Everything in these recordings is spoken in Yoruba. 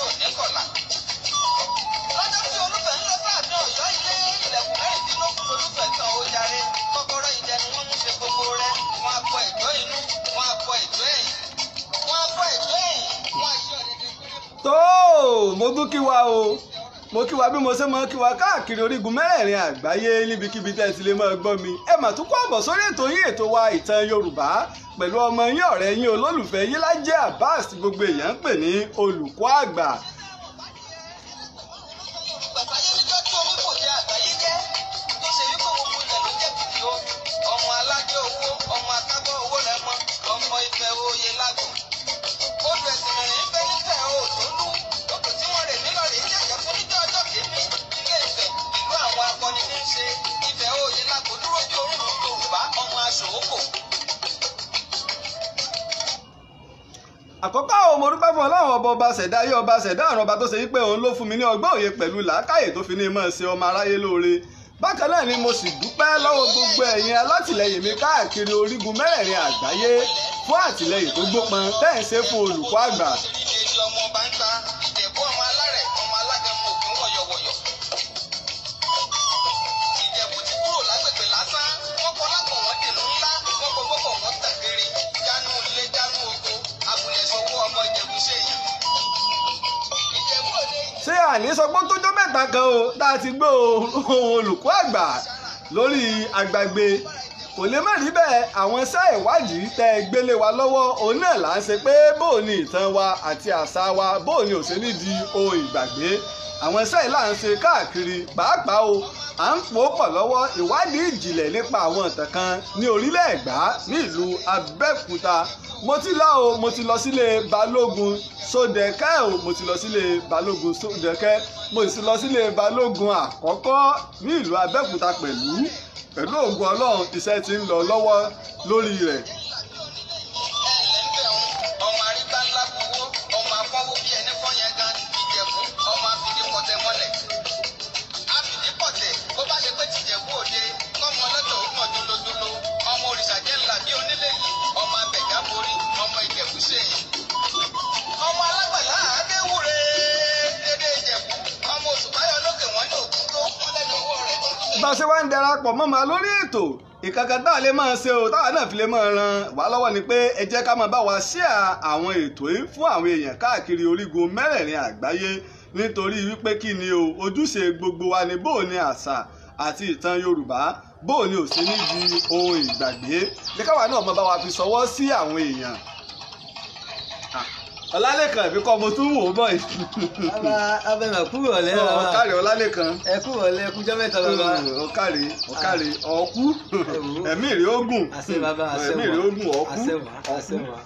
ò ní kọ̀là. Lọ́jọ́ tí Olúfẹ́ ń lọ sáàfin Ọ̀yọ́ ilé ilẹ̀kùn mẹ́rìndínlógún lolúfẹ́ kan ó jàre. Kọ́kọ́rọ́ idẹ ni wọ́n mú ṣe gbogbo rẹ̀. Wọ́n á kọ ẹ̀jọ́ inú, wọ́n á kọ ẹ̀jọ́ ẹ̀yìn. Wọ́n á kọ ẹ̀jọ́ ẹ̀yìn, wọ́n á ṣe ọ̀dẹ̀dẹ̀ péré. tó mo tún kí wa o mo kí wa bí mo ṣe máa kí wa káàkiri orígun mẹ́rẹ̀ẹ̀rin àgbáyé níbikíbi tẹ́ ẹ ti lè máa gbọ́ mi ẹ mà tún kó àbọ̀ sórí ètò yín ètò wa ìtàn Yorùbá pẹ̀lú ọmọ yín ọ̀rẹ́ yín olólùfẹ́ yín Lájí Abbas tí gbogbo èèyàn ń pè ní olùkọ́ àgbà. Àkọ́kọ́ àwọn ọmọ orúkọ fún Ọlọ́run ọba ṣẹ̀dá ayé ọba ṣẹ̀dá àrùn ọba tó ṣe wípé òun ló fún mi ní ọgbọ́n òye pẹ̀lú làákàyè tó fi ní mọ̀ ṣe ọmọ aráyé lóore. Bákan náà ni mo sì dúpẹ́ lọ́wọ́ gbogbo ẹ̀yin alátìlẹyìn mi káàkiri orígun mẹ́rẹ̀ẹ̀rin àgbáyé fún àtìlẹyìn tó gbópọn tẹ́ ẹ̀ ń ṣe fún olùkọ́ àgbà. Ṣé àní sọ pé tójọ́ mẹ́ta kan o tá a ti gbé ohun olùkọ́ àgbà lórí agbágbé kò lè má rí bẹ́ẹ̀ àwọn iṣẹ́ ìwádìí tẹ́ ẹ gbélé wa lọ́wọ́ òun náà là ń ṣe pé bóò ni ìtàn wa àti àṣà wa bóò ni òṣè ní di ohun ìgbàgbé àwọn iṣẹ́ yìí là ń ṣe káàkiri pàápàá o à ń pò pọ̀ lọ́wọ́ ìwádìí ìjìnlẹ̀ nípa àwọn ìtàn kan ní orílẹ̀ Ẹ̀gbá ní ìlú Abẹ́òkúta mo ti lọ sílé Balógun Sódẹ̀kẹ́ o mo ti lọ sílé Balógun Sódẹ̀kẹ́ mo sì lọ sílé Balógun àkọ́kọ́ ní ìlú Abẹ́òkúta pẹ̀lú ògùn Ọlọ́run iṣẹ́ ti ń lọ lọ́wọ́ lórí rẹ̀. Bá ṣe wá ń darapọ̀ mọ́ máa lórí ètò ìkankan tá a lè máa ṣe o táwa náà fi lè máa ran wá lọ́wọ́ ni pé ẹ jẹ́ ká máa bá wa share àwọn ètò yìí fún àwọn èèyàn káàkiri orígun mẹ́rẹ̀ẹ̀rin àgbáyé nítorí wípé kí ni o ojúṣe gbogbo wa ni bóò ni àṣà àti ìtàn Yorùbá bóò ni ò sí ní di ohun ìgbàgbé ní káwa náà máa bá wa fi ṣọwọ́ sí àwọn èèyàn. Ọlálékan ìbí kọ́ mo tún wò ó bọ̀ yìí. abẹ́mẹ̀ kúrò ọ̀lẹ́ bàbá. Ọ̀kàrẹ̀ Ọlálékan. ẹ kúrò ọ̀lẹ́ ẹkújọ́ mẹ́ta bàbá. ọ̀kàrẹ̀ ọ̀kú ẹ̀mí rí ogun. àṣẹ bàbá àṣẹ wà ẹ̀mí rí ogun ọ̀kú. àṣẹ wà.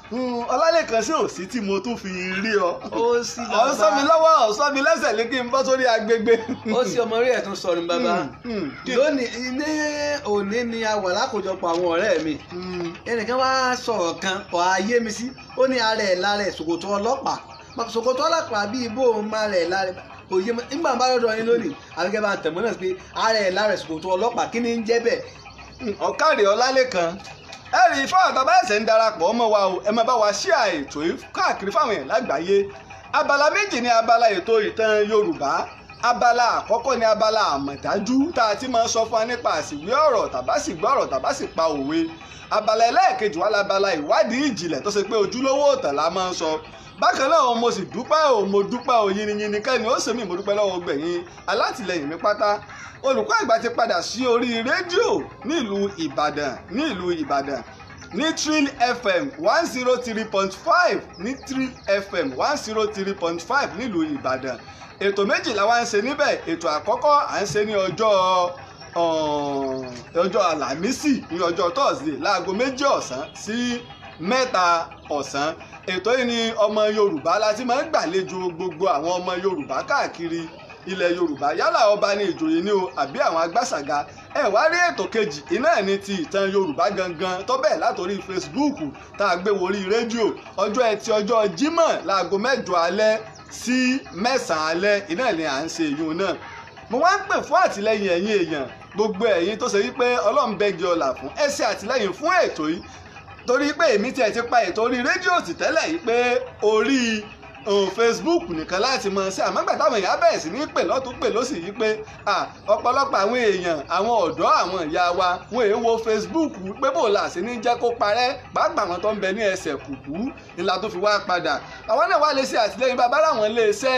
Ọlálékan sí òsì tí mo tún fi rí ọ. ó sì bàbá. ọ̀ ń sọ mi lọ́wọ́ ọ̀ sọ mi lẹ́sẹ̀ lé kí n bọ́ sórí agbègbè. ó sì ọmọ rí ẹ̀ tún sọ̀rọ̀ bàbá. lónìí ní òní ni a wà lákòjọpọ̀ àwọn ọ̀rẹ́ mi. ẹnìkan wá sọ̀rọ̀ kan ọ̀ ayé mi sí ó ní ara ẹ̀ lára ẹ̀ ṣòkòtò ọlọ́pàá ṣòkòtò ọlọ́pàá bíi bó máa rẹ̀ lára òye nígbà bá lọ́dọ̀ yín lónìí àbíkẹ́ bá tẹ̀mọ́ náà pé ara ẹ̀ lára ẹ̀ ṣòkòtò ọlọ́pàá kí ni ń jẹ́ bẹ́ẹ̀. Ọ̀kàrẹ̀ Ọlálékan ẹ rí i fáwọn àtàbá ẹ̀sẹ̀ ń darapọ̀ ọmọ wa o ẹ máa bá wa share ètò yìí káàkiri fáwọn èèyàn lágbàáyé abala méjì ni abala ètò ìtàn Yorùbá abala àkọ́kọ́ ni abala àmọ̀dájú tá a ti máa sọ fún wa nípa àsìwé ọ̀rọ̀ tàbá sì gbọ́ ọ̀rọ̀ tàbá sì pa òwe abala ẹlẹ́ẹ̀kejì wà lábala ìwádìí ìjìnlẹ̀ tó ṣe pé ojúlówó ọ̀tàn la máa ń sọ bákan náà mo sì dúpẹ́ o yìnyín kẹ́ni ó sèmi mo dúpẹ́ lọ́wọ́ gbẹ̀yìn alátìlẹyìn mi pátá olùkọ́ àgbà ti padà sí orí rédíò nílùú Ìbàdàn ní Trill FM 103.5 ní Trill FM 103.5 nílùú Ìbàdàn ètò méjìlá wa ń ṣe níbẹ̀ ètò àkọ́kọ́ à ń ṣe ní ọjọ́ Àlàmísì ní ọjọ́ Thursday láago 2 ọ̀sán sí 3 ọ̀sán ètò yìí ni ọmọ Yorùbá láti máa ń gbàlejò gbogbo àwọn ọmọ Yorùbá káàkiri ilẹ̀ Yorùbá yálà ọba ní ìjòyè ní o àbí àwọn agbásàga ẹ wá rí ètò kejì iná ní ti ìtàn Yorùbá gangan tó bẹ́ẹ̀ látòrí Facebook tá a gbé wọrí rédíò ọjọ́ Ẹtì ọjọ́ Jímọ̀ láago 8 alẹ́ sí 9 alẹ́ iná ni à ń ṣe èyí náà mo wá ń pè fún àtìlẹyìn ẹ̀yin èèyàn gbogbo ẹ̀yin tó ṣe wípé Ọlọ́run bẹ́gi ọlà fún ẹ ṣe àtìlẹyìn fún ètò yìí torí pé èmi tiẹ̀ ti pa ètò orí rédíò tì tẹ́lẹ̀ yìí pé orí Facebook nìkan láti mọ̀ sí àmọ́ gbà táwọn èèyàn bẹ̀rẹ̀ sí ní pè lọ́tún pè lọ́sì yìí pé ọ̀pọ̀lọpọ̀ àwọn èèyàn àwọn ọ̀dọ́ àwọn ìyá wa wọ́n èé wo Facebook pé bò là sí ní jẹ́ kó parẹ́ pàápàá àwọn tó ń bẹ ní ẹsẹ̀ kùkú ńlá tó fi wá padà àwọn náà wá lè ṣe àtìlẹ́yìn bàbá láwọn lè ṣe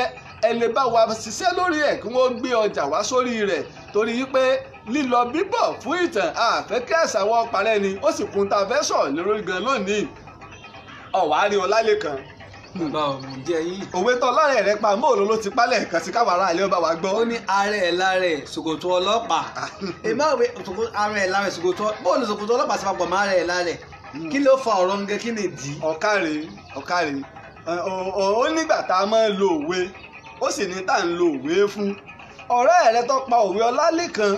ẹ lè bá wa ṣiṣẹ́ lórí ẹ̀ kí wọ́n gbé ọjà wá sórí rẹ̀ torí wípé lílọ bíbọ̀ fún ìtàn àfẹ́ kí àṣà wọn parẹ́ ni ó sì kún ta fẹ́ sọ̀rọ̀ lórí gan lónìí ọ̀wárí Ọlálékan bàbá òun jẹ yín. òwe tó lọ́rẹ̀ rẹ pa mọ́ òun ló ti pálẹ̀ kan sí káwọn ará ilé ọba wa gbọ́. ó ní ààrẹ ẹ̀ lára ẹ̀ ṣòkòtò ọlọ́pàá èmi àwọn ààrẹ ẹ̀ lára ẹ̀ ṣòkòtò bóòlù ṣòkòtò ọlọ́pàá sí papọ̀ mọ́ ààrẹ ẹ̀ lára ẹ̀ kí ló fa ọ̀rọ̀ nǹkan kí ni ìdí. ọ̀kàrẹ̀ ó nígbà tá a máa ń lo òwe ó sì ní tá à ń lo òwe fún ọ̀rẹ́ rẹ tó pa òwe Ọlálékan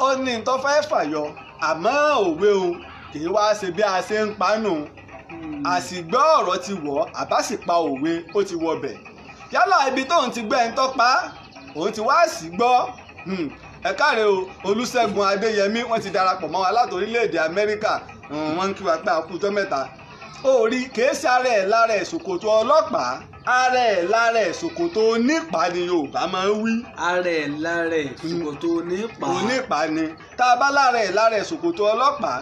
ó ní tó fẹ́ fàyọ àmọ́ òwe o kì í wá ṣe bí a ṣe ń panù àsìgbọ́ ọ̀rọ̀ ti wọ̀ àbá sì pa òwe ó ti wọbẹ̀ yálà ibi tóun ti gbẹ́ ń tọ́pa òun ti wá sí gbọ́ ẹ káre o Olúṣẹ́gun Adéyẹmí wọ́n ti darapọ̀ mọ́ wa láti orílẹ̀-èdè Amẹ́ríkà wọ́n ń kí wa pé àkú tó mẹ́ta orí kìí ṣe ara ẹ̀ lára ẹ̀ ṣòkòtò ọlọ́pàá ara ẹ̀ lára ẹ̀ ṣòkòtò onípàá ni Yorùbá máa ń wí. ara ẹ̀ lára ẹ̀ ṣòkòtò onípàá. onípàá ni tá a bá lára ẹ̀ lára ẹ̀ ṣòkòtò ọlọ́pàá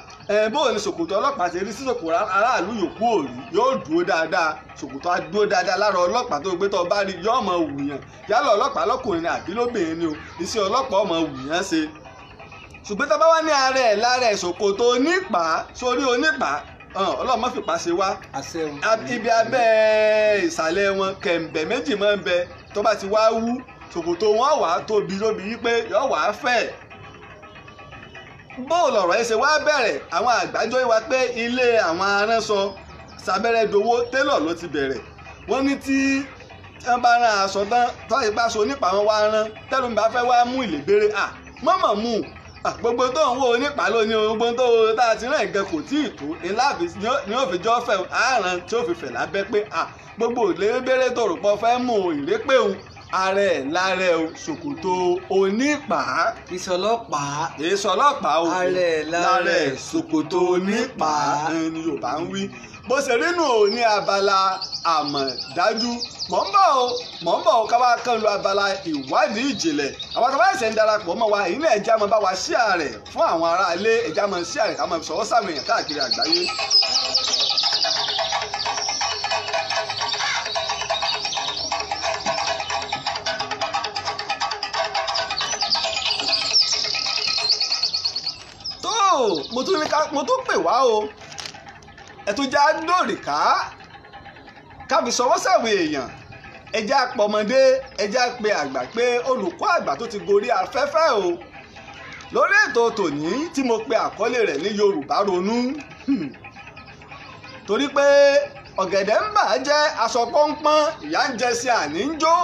bóun ni ṣòkòtò ọlọ́pàá ṣe rí sí ṣòkòtò aráàlú yòókù òrí yóò dúró dáadáa ṣòkòtò á dúró dáadáa lára ọlọ́pàá tó gbé tó bá rí yóò máa wùyàn yálà ọlọ́pàá lọ́kùnrin àbí lóbìnrin ni o iṣẹ́ ọlọ́pàá máa wùyàn ṣe ṣùgbọ́n tá a bá wá ní ara ẹ̀ lára ẹ̀ ṣòkòtò onípàá sórí onípàá ọlọ́run má fipá ṣe wá ibi abẹ́ ìsàlẹ̀ wọn kẹ̀m̀bẹ̀ méjì máa ń bẹ tó bá ti wá wú ṣòkòtò wọn wà á tóbi wípé yóò wà á fẹ̀. bóòlù ọ̀rọ̀ ẹ ṣe wá bẹ̀rẹ̀ àwọn àgbájọ wa pé ilé àwọn aránṣọ sábẹ́rẹ́ dowó télọ̀ ló ti bẹ̀rẹ̀ wọ́n ní tí wọ́n bá rán aṣọ tán tó ìpá aṣọ nípa wọn wá rán tẹ́lùm bá fẹ́ wá mú ìlébére mọ́mọ́ mú gbogbo tó ń wo onípa lónìí gbogbo tó tá a ti rán ìgẹ kò tí ì tó ni ó fi jọ fẹ́ àárán tí ó fi fẹ̀ lábẹ́ pé gbogbo ìlébére tó rò pọ̀ fẹ́ mú ìrépé òun ara ẹ̀ lára ẹ̀ ṣòkòtò onípàá. ìsọlọ́pàá o ara ẹ̀ lára ẹ̀ ṣòkòtò onípàá ni Yorùbá ń wí bó ṣe rí nù ó ní abala àmọ̀dájú mọ̀ ń bọ̀ ká wá kán lu abala ìwádìí ìjìnlẹ̀ àwọn tó bá ṣẹ̀ ń darapọ̀ mọ́ wa èyí náà ẹja máa bá wa share rẹ̀ fún àwọn aráalé ẹja máa share rẹ̀ ká máa sọ̀rọ̀ sáwọn èèyàn káàkiri àgbáyé. mo tún pè wá o ẹ̀tún já lórí káfi sọwọ́ sàwọn èèyàn ẹjẹ́ àpọ̀mọdé ẹjẹ́ àpè àgbà pé olùkọ́ àgbà tó ti gorí afẹ́fẹ́ o lórí ètò tòní tí mo pe àkọlé rẹ̀ ní Yorùbá ronú torí pé ọ̀gẹ̀dẹ̀ ń bà jẹ́ aṣọ pọ́npọ́n ìyá ń jẹ sí àní ń jó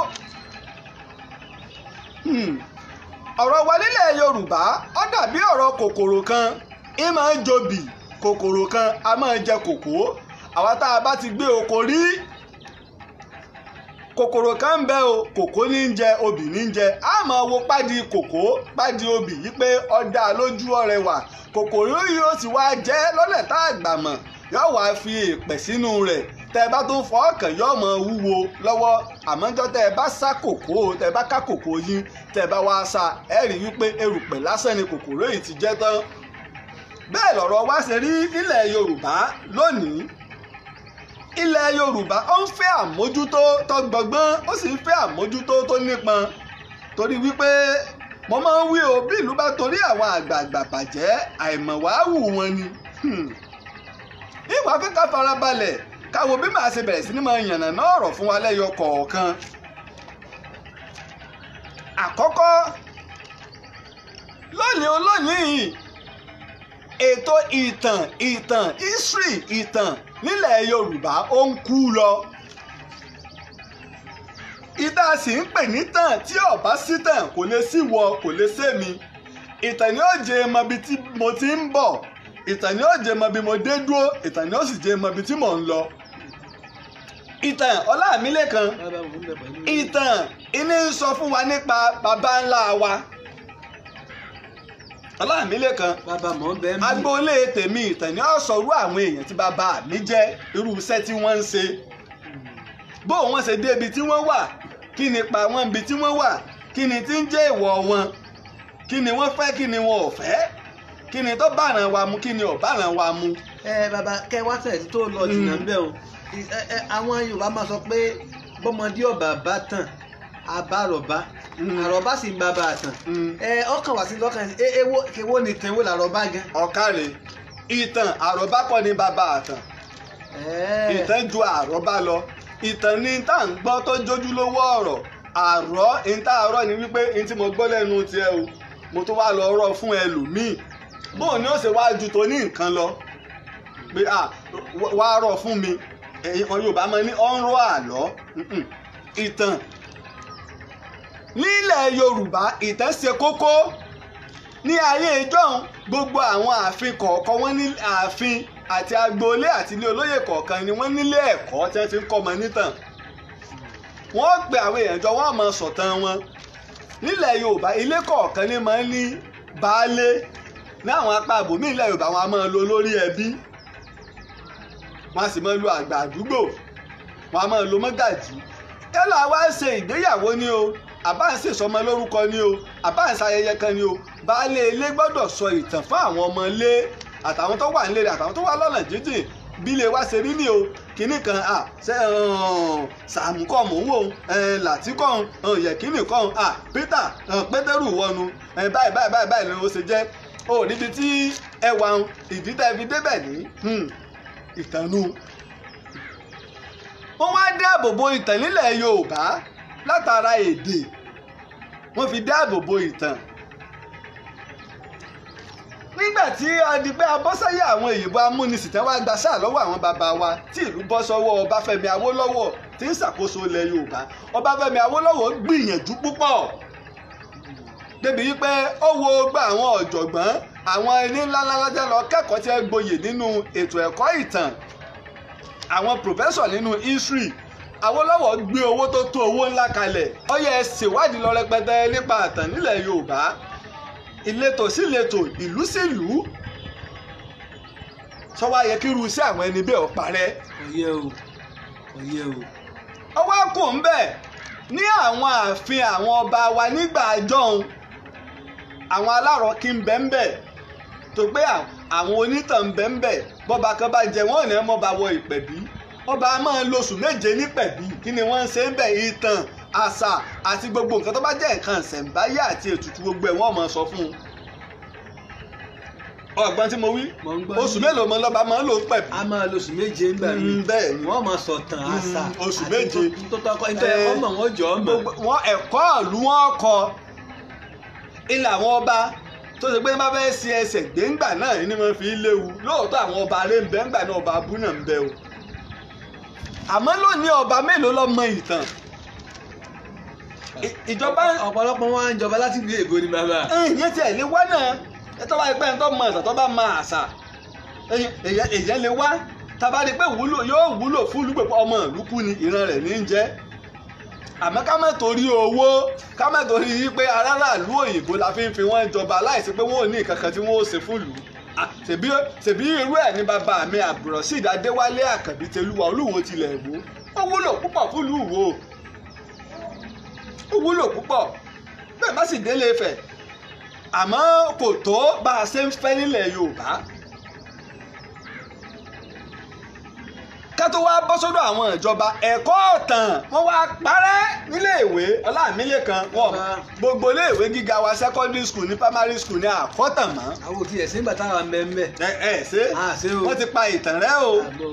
ọ̀rọ̀ wa nílẹ̀ Yorùbá ó dàbí ọ̀rọ̀ kòkòrò kan ì máa ń jobì kòkòrò kan a máa jẹ kòkó àwa tá a bá ti gbé oko rí kòkòrò kan ń bẹ o kòkó ní ń jẹ obì ní ń jẹ a máa wo pádi kòkó pádi obì yìí pé ọ̀dà lójú ọ̀rẹ́wà kòkòrò yìí ó sì wá jẹ́ lọ́nà tá a gbà mọ̀ yóò wá fi èèpẹ̀ sínú rẹ̀ tẹ́ ẹ bá tó ń fọ ọkàn yóò máa wúwo lọ́wọ́ àmọ́jọ́ tẹ́ ẹ bá sá kòkó tẹ́ ẹ bá ká kòkó yín tẹ́ ẹ bá wá sá ẹ rí wípé erùpẹ̀ lásán ni kòkòrò yìí ti jẹ́ tán bẹ́ẹ̀ lọ̀rọ̀ wá ṣe rí nílẹ̀ Yorùbá lónìí ilẹ̀ Yorùbá ó ń fẹ́ àmójútó tó gbọgbọ́n ó sì ń fẹ́ àmójútó tó nípọn torí wípé mo máa ń wí o bí ìlú bá torí àwọn àgbààgbà bàjẹ́ àìmọ̀wáhù wọn ni ìwà fẹ́ ká farabalẹ̀ káwo bí màá ṣe bẹ̀rẹ̀ sí ní máa yànnàná ọ̀rọ̀ fún wa lẹ́yọ kọ̀ọ̀kan àkọ́kọ́ lónìí olónìí ètò ìtàn history ìtàn nílẹ̀ Yorùbá ó ń kú lọ ìdá sì ń pè ní tàn tí ọba sí tàn kò lè sí wọ kò lè sẹ́mi ìtàn ni ó jẹ́ mọ ibi tí mo ti ń bọ̀ ìtàn ni ó jẹ́ mọ ibi mo dé dúró ìtàn ni ó sì jẹ́ mọ ibi tí mò ń lọ ìtàn Ọlámilékan ìtàn ìní ń sọ fún wa nípa baba ńlá wa Ọlámilékan agboolé tèmi ìtàn ni ó sọrú àwọn èèyàn tí bàbá mi jẹ́ irú iṣẹ́ tí wọ́n ń ṣe bó wọn ṣe dé ibi tí wọ́n wà, kí ni pa wọ́n ibi tí wọ́n wà, kí ni tí ń jẹ́ ìwọ̀ wọn, kí ni wọ́n fẹ́, kí ni wọn ò fẹ́, kí ni tó bàràn wa mu, kí ni ò bàràn wa mu. Bàbá kẹ wá tẹ̀ tó lọ jìnnà bẹ́ẹ̀ o àwọn Yorùbá máa sọ pé bọ́mọdé ọ̀bà bá tàn àbárọ̀bá àrọ̀bá sì ń bàbá àtàn ọkàn wá sí lọ́kàn èwo ni ìtàn èwo làrọ̀bá gan. ọ̀kàrẹ̀ ìtàn àrọ̀bá kọ́ ni bàbá àtàn ìtàn ju àrọ̀bá lọ. ìtàn ni tá à ń gbọ́ tó jójú lówó ọ̀rọ̀. àrọ̀ ìta àrọ̀ ni wípé n tí mo gbọ́ lẹ́nu tiẹ̀ o mo tún wá lọ rọ̀ fún ẹlòmíì bóun ni ó ṣe wá ju tó ní nǹkan lọ pé wá rọ̀ fún mi. Yorùbá máa ní ọ̀rọ̀ àlọ́. ìtàn nílẹ̀ Yorùbá ìtàn ṣe kókó. ní ayé ìjọ́un gbogbo àwọn ààfin kọ̀ọ̀kan wọ́n ní ààfin àti agboolé àti ilé olóyè kọ̀ọ̀kan ni wọ́n nílé ẹ̀kọ́ tí wọ́n ti ń kọ́ ọmọ nítàn. wọ́n pe àwọn èèyàn jọ wọ́n máa sọ̀tàn wọn. nílẹ̀ Yorùbá ilé kọ̀ọ̀kan ní máa ń ní baálé. ní àwọn apá àbòmí ilẹ̀ Yorùbá wọn a máa lo olórí ẹbí, wọn a sì máa lo àgbà àdúgbò, wọn a máa lo mọ́gàjí. yálà wá ṣe ìgbéyàwó ni o, àbá ń ṣèsọmọ lórúkọ ni o, àbá ń ṣayẹyẹ kan ni o, baálé ilé gbọ́dọ̀ sọ ìtàn fún àwọn ọmọ ilé àtàwọn tó wà nílé rẹ̀ àtàwọn tó wà lọ́nà jíjìn bí ilé wa ṣe rí ni o. kínní kan Sàámú kọ́ mò ń wò Láti kọ́ Yẹ̀kínì kọ́ Peter Pétérù wọnú báyìí ló ṣe jẹ́. o níbi tí ẹwà ìdí tẹ́ fi débẹ̀ ní ìtànú. wọ́n wá dáàbò bo ìtàn nílẹ̀ Yorùbá látara èdè, wọ́n fi dáàbò bo ìtàn. nígbà tí adigbẹ́ abọ́sáyé àwọn òyìnbó amúnisìn tẹ́ wá gba sáà lọ́wọ́ àwọn bàbá wa tí ìlú bọ́ sọ́wọ́ Ọbáfẹ́mi Awólọ́wọ̀ tí ń ṣàkóso ilẹ̀ Yorùbá. Ọbáfẹ́mi Awólọ́wọ̀ gbìyànjú púpọ̀ débi wípé ó wo gba àwọn ọ̀jọ̀gbọ́n àwọn ẹni ńláńlá lọ́jọ́ lọ kẹ́kọ̀ọ́ tí ẹ gboyè nínú ètò ẹ̀kọ́ ìtàn, àwọn pòfẹ́sọ̀ nínú history. Awólọ́wọ̀ gbé owó tó tó owó ńlá kalẹ̀. ó yẹ ṣèwádìí lọ rẹpẹtẹ nípa ìtàn nílẹ̀ Yorùbá, ìletò sí ìletò, ìlú sí ìlú. sọ wá yẹ kí irú sí àwọn ẹni bẹ́ẹ̀ ó parẹ́. ọyẹ o. ọwọ́ kò ń bẹ̀ ní àwọn ààfin àwọn ọba wa nígbà àjọhun àwọn alárọ̀ kí ń bẹ́ ń bẹ̀ tó pé àwọn onítàn ń bẹ́ ń bẹ̀ bọ́ba kan bá jẹ wọ́n ní ọmọ bá wọ ìpẹ̀bí. ọba máa ń lóṣù méje nípẹ̀bí. kí ni wọ́n ń ṣe ń bẹ̀? ìtàn, àṣà àti gbogbo nǹkan tó bá jẹ́ nǹkan ìṣẹ̀ǹbáyé àti ètùtù gbogbo ẹ̀ wọ́n máa sọ fún un. ọgbọ́n tí mo wí oṣù mélòó mọ lọ́ba máa ń lò pẹ̀bí. a máa lóṣù méje ń gbà mí. bẹ́ẹ̀ ni wọ́n máa sọ̀tàn àṣà oṣù méje àti tó tọkọ nítorí ọmọ wọn jọ ọmọ. wọn ẹ̀kọ́ ìlú wọn kọ ilé àwọn ọba tó ṣe pé má fẹ́ ṣe ẹsẹ̀ gbẹ̀ngbà náà ni wọ́n fi léwu. lóòótọ́ àwọn ọba rẹ̀ ń bẹ ńgbà náà, ọba abú náà ń bẹ o. àmọ́ lónìí ọba mélòó ló mọ ìtàn? ìjọba ọ̀pọ̀lọpọ̀ wọn ń jọba láti ìlú èbó ni bàbá. ìyẹn tiẹ̀ lè wá náà ẹ tó bá yẹ pé ẹni tó mọ ìtàn tó bá mọ àṣà èyàn lè wá tábà rí pé yóò wúlò fún olùgbèpọ̀ ọmọ ìlú kú ni ìran rẹ̀ ní í jẹ́. àmọ́ ká má torí owó, ká má torí pé aráàlú òyìnbó la fi ń fi wọ́n jọba láìsí pé wọ́n ò ní nǹkan kan tí wọ́n ó ṣe fún ìlú. ṣèbí irú ẹ̀ ní bàbá mi Àbùrọ̀ṣídì Adéwálé Àkànbí Tẹlúwa Olúwo tilẹ̀ Ìwó. ó wúlò púpọ̀ fún ìlú Ìwó, ó wúlò púpọ̀ bẹ́ẹ̀ má sì délé Ifẹ̀. àmọ́ kò tó bá a ṣe ń fẹ́ nílẹ̀ Yorùbá. ká tó wá bọ́ sọ́dọ̀ àwọn ìjọba ẹ̀kọ́ ọ̀tàn wọ́n wá parẹ́ níléèwé Ọlámílékan wọn gbogbo iléèwé gíga wa secondary school ní primary school ní àkọ́tàn mọ́. àwọn òtí ẹ̀sìn ìgbà táwa mẹ́mẹ́. ṣé wọ́n ti pa ìtàn rẹ́ o,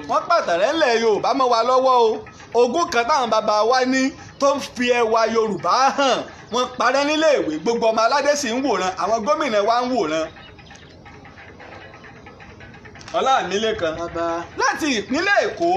wọ́n pàtàn rẹ́ ńlẹ̀ Yorùbá mọ́ wa lọ́wọ́ o. ogún kan táwọn bàbá wa ní tó ń fi ẹwà Yorùbá hàn wọ́n parẹ́ níléèwé, gbogbo ọmọ aládé sì ń wòran, àwọn gómìnà wa ń wòran. Ọlámílékan láti ìpínlẹ̀ Èkó,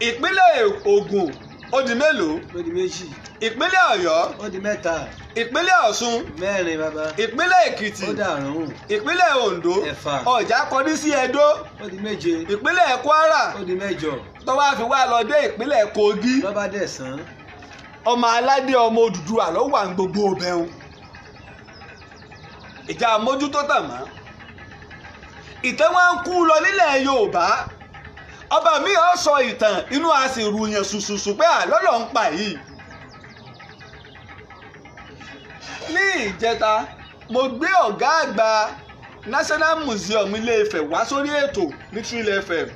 ìpínlẹ̀ Ògùn ó di mélòó? ó di méjì. ìpínlẹ̀ Ọ̀yọ́ ó di mẹ́ta. ìpínlẹ̀ Ọ̀ṣun mẹ́rin bàbá. ìpínlẹ̀ Èkìtì ó dàrún. ìpínlẹ̀ Oǹdó ẹ̀fà. Ọ̀jà kọrí sí Ẹdó ó di méje. ìpínlẹ̀ Kwara ó di mẹ́jọ. tó wá fi wá lọ dé ìpínlẹ̀ Kogi lọ́ba dẹ̀sán. ọmọ aládé ọmọ Odùduwà ló wà ní gbogbo ọbẹ̀hún. ìjà mójútó tàn mọ́ ìtẹ́ wọn ń kú lọ nílẹ̀ Yorùbá ọba mi ò sọ ìtàn inú a sì rùyàn ṣùṣùṣù pé àlọ́lọ́ ń pa yìí. ní ìjẹta mo gbé ọ̀gá àgbà National Museum Ilé-Ifẹ̀ wá sórí ètò ní Trill FM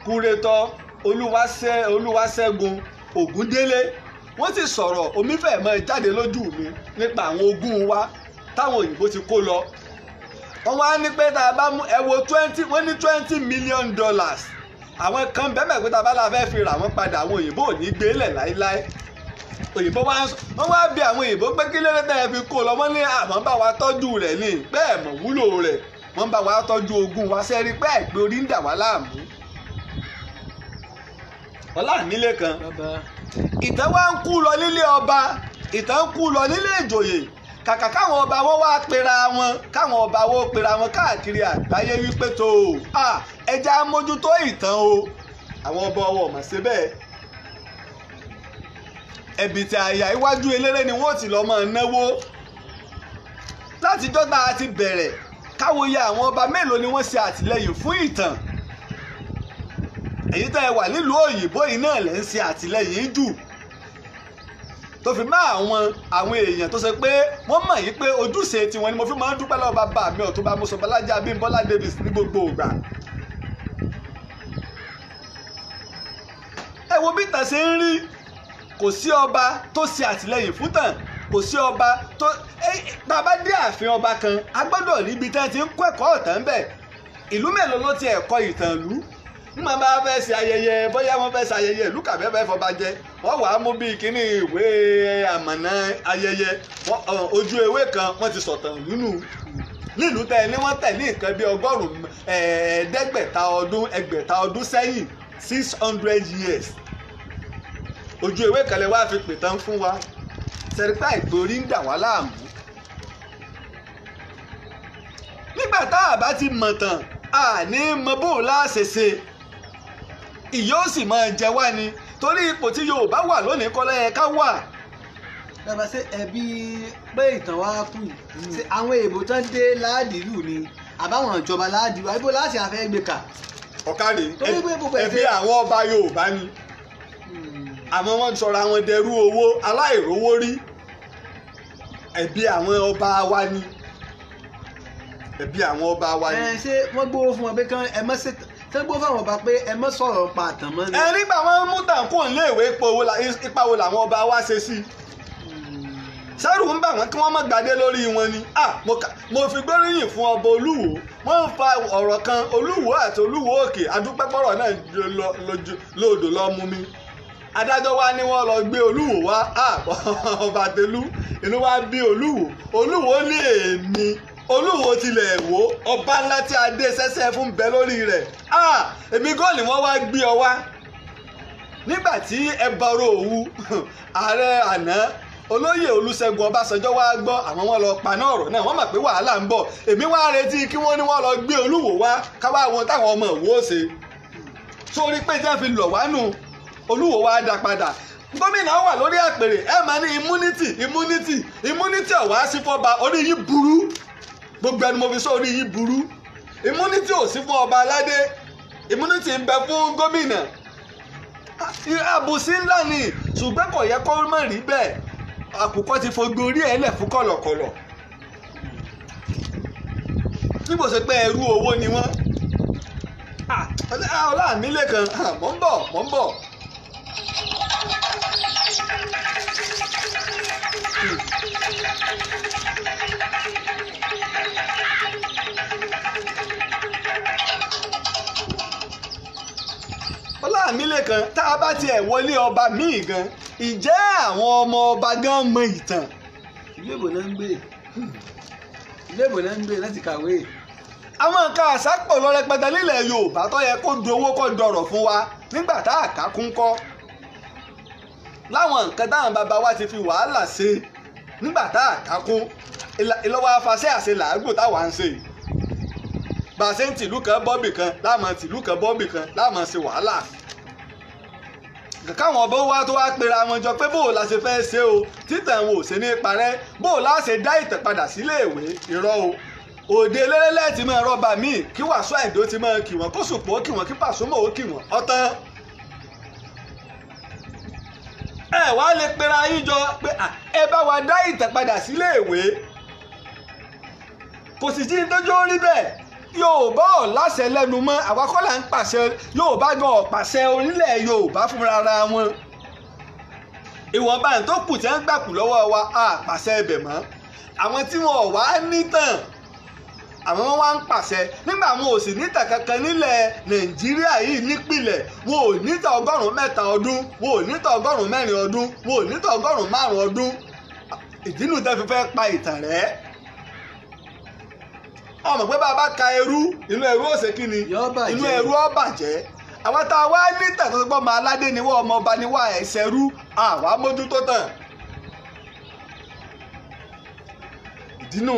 kúrétọ́ Olúwaṣẹ́gun Ògúndélé wọ́n ti sọ̀rọ̀ omi fẹ́ mọ́ jáde lójú mi nípa àwọn ogún wa táwọn òyìnbó ti kó lọ. wọ́n wá ní pé tá a bá mú ẹ̀wọ̀ wọ́n ní $20 million àwọn kan bẹ́ẹ̀ pé tá a bá la fẹ́ fi rà wọ́n padà àwọn òyìnbó ò ní gbé lẹ̀ láéláé. òyìnbó wọ́n wá bí àwọn òyìnbó pé kí lóde tẹ́ ẹ fi kó lọ wọ́n ní àmọ́ bá wa tọ́jú rẹ̀ ní bẹ́ẹ̀ mọ̀ wúlò rẹ̀ wọ́n bá wa tọ́jú ogún wa sẹ́rí pé àìpé orí ń dà wá láàmú. Ọlámílékan ìtàn wa ń kú lọ nílé ọba ìtàn ń kú lọ nílé ìjòyè kàkà káwọn ọba wọn wá pera wọn káwọn ọba wọn pera wọn káàkiri àgbáyé wípé tó ẹja mójútó ìtàn o àwọn ọba ọwọ́ mọ̀ sí bẹ́ẹ̀ ẹ̀bìtì àyà iwájú eléré ni wọ́n ti lọ́ mọ́ náwó látijọ́ tá a ti bẹ̀rẹ̀ káwòye àwọn ọba mélòó ni wọ́n ṣe àtìlẹ́yìn fún ìtàn èyí tẹ́ ẹ wà nílùú òyìnbó yìí náà lẹ́ ń ṣe àtìlẹ́yìn jù tó fi má àwọn èèyàn tó ṣe pé wọ́n mọ̀ yìí pé ojúṣe tiwọn ni mo fi máa ń dúpẹ́ lọ́wọ́ bàbá mi Ọ̀túnba Mọ́sọ̀bọ́lájí Abímbọ́lá Davis ní gbogbo ìgbà. ẹ wo bí ìtàn ṣe ń rí kò sí ọba tó ṣe àtìlẹ́yìn fún tàn kò sí ọba tó bàbá dé ààfin ọba kan a gbọ́dọ̀ níbi tí wọ́n ti ń kọ́ ẹ̀kọ́ ọ̀tàn ń bẹ̀ ìlú mélòó ló ti ẹ̀kọ́ ìtàn lú nígbà bá fẹ́ ṣe ayẹyẹ bóyá wọ́n fẹ́ ṣe ayẹyẹ ìlú kàbẹ́ fẹ́ fọba jẹ wọ́n wàá mú bíi kíní ìwé àmọ̀nà ayẹyẹ ojú ewé kan wọ́n ti sọ̀tàn nínú nílùú tẹ ní wọ́n tẹ̀ ní nǹkan bíi 100 ọdún sẹ́yìn 600 years ojú ewé kan lè wá fi pè tán fún wa sẹ́rípà ìgbórí ń dà wá láàmú. nígbà tá a bá ti mọ̀ tán a ní mọ bó láṣẹṣe ìyá ó sì máa jẹ wá ni torí ipò tí Yorùbá wà lónìí kọ́lá yẹ ká wà. bàbá ṣe ẹbí pé ìtàn wa kù ṣe àwọn èèbò tán dé láàdìlú ni àbáwọn ìjọba láàdìlú àbíbó láti àfẹ́ gbé kà. ọ̀kadì ẹbí àwọn ọba Yorùbá ni àmọ́ wọ́n sọ̀rọ̀ àwọn dẹrú owó aláìrówó rí ẹbí àwọn ọba wa ni ẹbí àwọn ọba wa ni. ṣé wọ́n gbówó fún wọn pé kán ẹ mọ́ ṣètò tẹ́ gbówó fáwọn ọba pé ẹ mọ́ sọ̀rọ̀ pa àtàn mọ́ ni. nígbà wọn mú tàǹkù léèwé ipa wo làwọn ọba wa ṣe sí sẹ́rù ń bà wọ́n kí wọ́n má gbadé lórí wọn ni mo fi gbóríyìn fún ọba Olúwo wọ́n ń fa ọ̀rọ̀ kan Olúwo àti Olúwo òkè adúpẹ́pọ̀rọ̀ náà lòdò lọ mú mi adájọ́ wa ni wọ́n lọ gbé Olúwo wá ọba tẹlú inú wa bí Olúwo ní èmi Olúwo tilẹ̀ wò ọba ńlá tí a dé sẹ́sẹ́ fún bẹ lórí rẹ̀ èmi gan ni wọ́n wá gbé ọ wá nígbà tí ẹ bọ̀rọ̀ òwú ààrẹ àná olóyè Olúṣẹ́gun Ọbásanjọ́ wá gbọ́ àwọn wọn lọ paná ọ̀rọ̀ náà wọ́n mọ̀ pé wàhálà ń bọ̀ èmi wá retí kí wọ́n ní wọ́n lọ gbé Olúwo wá káwá wọn táwọn ọmọ Ìwó ṣe sórí pé jẹ́ fi lọ̀ wá nù Olúwo wá dá padà gómìnà wà lórí àpèrè ẹ máa ní immunity ọ̀wá sí fọba orí yìí burú gbogbo ẹni mo fi sọ orí yìí burú immunity ò sí fún ọba aládé immunity ń bẹ fún gómìnà àbùsí ńlá ni ṣùgbọ́n kò yẹ kó má rí bẹ́ẹ̀ àkùkọ ti fogbó orí ẹ̀ lẹ̀ fún kọ̀lọ̀kọ̀lọ̀ níbo ṣe pé ẹrú owó ni wọ́n Ọlámílékan mò ń bọ̀. Ọlámílékan tá a bá tiẹ̀ wọlé ọba míì gan ìjẹ́ àwọn ọmọ ọba gan mọ ìtàn. ilé ìbò náà ń gbé láti kàwé. àwọn nǹkan àṣà pọ̀ lọ rẹpẹtẹ nílẹ̀ Yorùbá tó yẹ kó du owó kó dọ̀rọ̀ fún wa nígbà tá a kà kún kọ́ láwọn nǹkan táwọn bàbá wa ti fi wàhálà ṣe nígbà tá a kà kún ìlọ́wọ́ afasẹ́ àṣẹ làágùn táwa ń ṣe bàṣẹ ń tìlú kan bọ́bì kan láàmú tìlú kan bọ́bì kan láàmú ṣe wàhálà káwọn ọba wa tó wá pera wọn jọ pé bóò la ṣe fẹ́ ṣe o títàn wo ò ṣe ní parẹ́ bóò la ṣe dá ìtàn padà sílé ìwé irọ́ o òde eléré ti máa rọ́bà míì kí Wasiu Ayinde ti máa kì wọ́n kó Òṣùpá ó kì wọ́n kí Pasuma ó kì wọ́n ọ̀tán. ẹ wá lè pera yín jọ pé ẹ bá wa dá ìtàn padà sílé ìwé kò sì jí tójú rí bẹ́ẹ̀ Yorùbá ò láṣẹ lẹ́nu mọ́ àwa kọ́ là ń pàṣẹ Yorùbá gan ọ̀pàṣẹ orílẹ̀ Yorùbá fúnra wọn ìwọ̀nba tó kù tí wọ́n gbà kù lọ́wọ́ wa pàṣẹ ibẹ̀ mọ́ àwọn tí wọn ò wá nítàn àwọn wọn wá ń pàṣẹ nígbà wọn ò sì nítàn kankan nílẹ̀ Nàìjíríà yìí nípìnlẹ̀ wọn ò nítàn 3 ọdún wọn ò nítàn 4 ọdún wọn ò nítàn 5 ọdún ìdínú tẹ́ fi fẹ́ pa ìtàn rẹ̀ ọmọ pé bàbá ka ẹrú inú ẹrú ó ṣe kí ni inú ẹrú ó bàjẹ́ àwọn tá a wá nítàn tó gbọ́ máa aládé ni wọ́n ọmọ ọba ni wọ́n ẹ̀ṣẹ̀rú àwa mójútó tàn ìdínú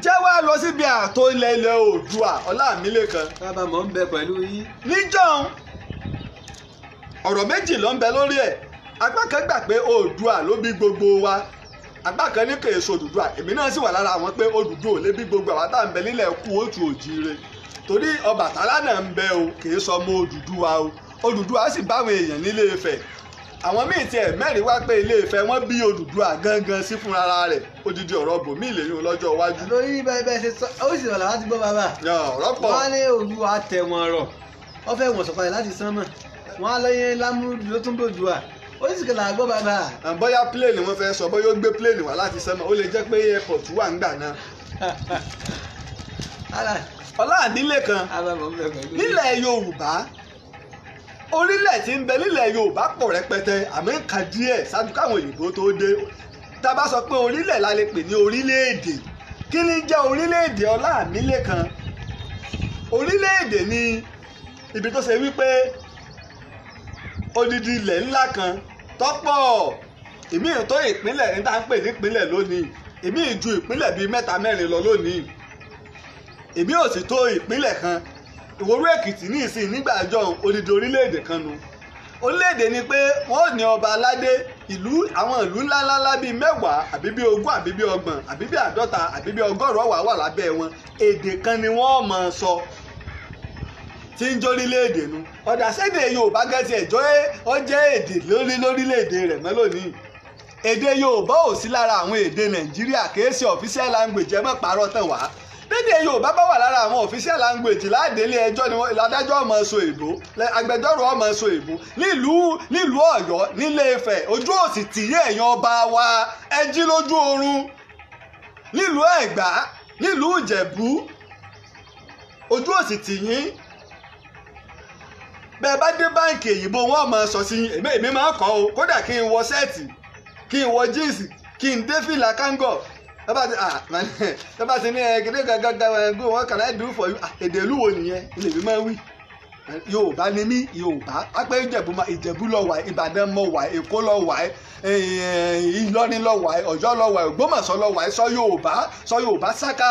jẹ́ wá lọ síbi ààtò ilẹ̀ Oòduà Ọlámilékan. bàbá mọ̀ ń bẹ pẹ̀lú yín. níjọ́un ọ̀rọ̀ méjì ló ń bẹ lórí ẹ̀ apá kan gbà pé Oòduà ló bí gbogbo wa apá kan ní kèé so Odùduwà èmi náà sì wà lára àwọn pé Odùduwà ò lè bí gbogbo àwọn tá à ń bẹ nílẹ̀ kú òtù òjìire torí Ọbàtálá náà ń bẹ o kèé sọ ọmọ Odùduwà o Odùduwà sì báwọn èèyàn nílé Ifẹ̀ àwọn míì tiẹ̀ mẹ́rin wá pé Ilé Ifẹ̀ wọ́n bí Odùduwà gangan sí fúnra rẹ̀ odidi ọ̀rọ̀ bòmí ìlẹ́yìn lọ́jọ́ iwájú. lórí bẹ́ẹ̀ ṣe sọ ó sì rọ̀ láti gbọ́ bàbá. ọ̀rọ̀ pọ̀ wọ́n á ní Odùduwà tẹ̀ wọ́n rọ̀ wọ́n fẹ́ wọ̀n sọ̀kalẹ̀ láti sánmọ̀ wọ́n á lọ́yẹ́ lámúrúdù ló tún bòdùwà ó sì kẹlẹ̀ àgbọ̀ bàbá. bóyá pléènì wọn fẹ́ sọ bóyá ó gbé pléènì wá láti sánmọ̀ ó lè jẹ́ pé airport wà ńgbà náà. Ọlámilékan nílẹ̀ Yorùbá orílẹ̀ tí ń bẹ nílẹ̀ Yorùbá pọ̀ rẹpẹtẹ àmọ́ ń ka díẹ̀ ṣáájú káwọn òyìnbó tó dé tá a bá sọ pé orílẹ̀ la lè pè ní orílẹ̀-èdè kí ni jẹ́ orílẹ̀-èdè Ọlámilékan orílẹ̀-èdè ni ibi tó ṣe wípé odidi ilẹ̀ ńlá kan tọ́pọ̀ èmi ò tó ìpínlẹ̀ ní tá à ń pè ní ìpínlẹ̀ lónìí èmi ì ju ìpínlẹ̀ bíi 3-4 lọ lónìí èmi ò sì tó ìpínlẹ̀ kan Ìwòrò Èkìtì ní ìsìn nígbà àjọ odidi orílẹ̀-èdè kan nu orílẹ̀-èdè ni pé wọ́n ní ọba aládé àwọn ìlú ńláńlá bíi 10 àbí bíi 20 àbí bíi 30 àbí bíi 50 àbí bíi 100 wà lábẹ́ wọn èdè kan ni wọ́n máa sọ tí ń jórílẹ̀-èdè nu ọ̀dà sédè Yorùbá gẹ̀ẹ́sì ẹ̀jọ́ ọ jẹ́ èdè lórílẹ̀-èdè rẹ̀ mọ́ lónìí èdè Yorùbá ò sí lára àwọn èdè Nàìjíríà kìí ṣe official language ẹ má parọ́ tàn wá lédè Yorùbá bá wà lára àwọn official language ládélé ẹjọ́ ni adájọ́ ọmọ sọ èbó agbẹjọ́rò ọmọ sọ èbó nílùú Ọ̀yọ́ nílé Ifẹ̀ ojú òsì tìyẹ ẹ̀yàn ọba wa ẹ jí lójú oorun nílùú Ẹ̀gbá nílùú Ìjẹ̀bú ojú òsì tìyín bẹ́ẹ̀ bá dé báǹkì èyìnbó wọn máa sọ sí èmi máa kọ́ o kódà kí n wọ ṣẹ́ẹ̀tì kí n wọ jíǹsì kí n dé fìlà kángọ̀ tọ́ba ti ní kíní gangan gbé wọn kàn láì dúró fọ èdè ìlú wo nìyẹn ilé mi máa wí Yorùbá ni mí Yorùbá apẹ́ Ìjẹ̀bú lọ wà Ìbàdàn mọ wà Èkó lọ wà Ìlọrin lọ wà Ọ̀yọ́ lọ wà Ògbómọ̀ṣọ́ lọ wà sọ Yorùbá sáká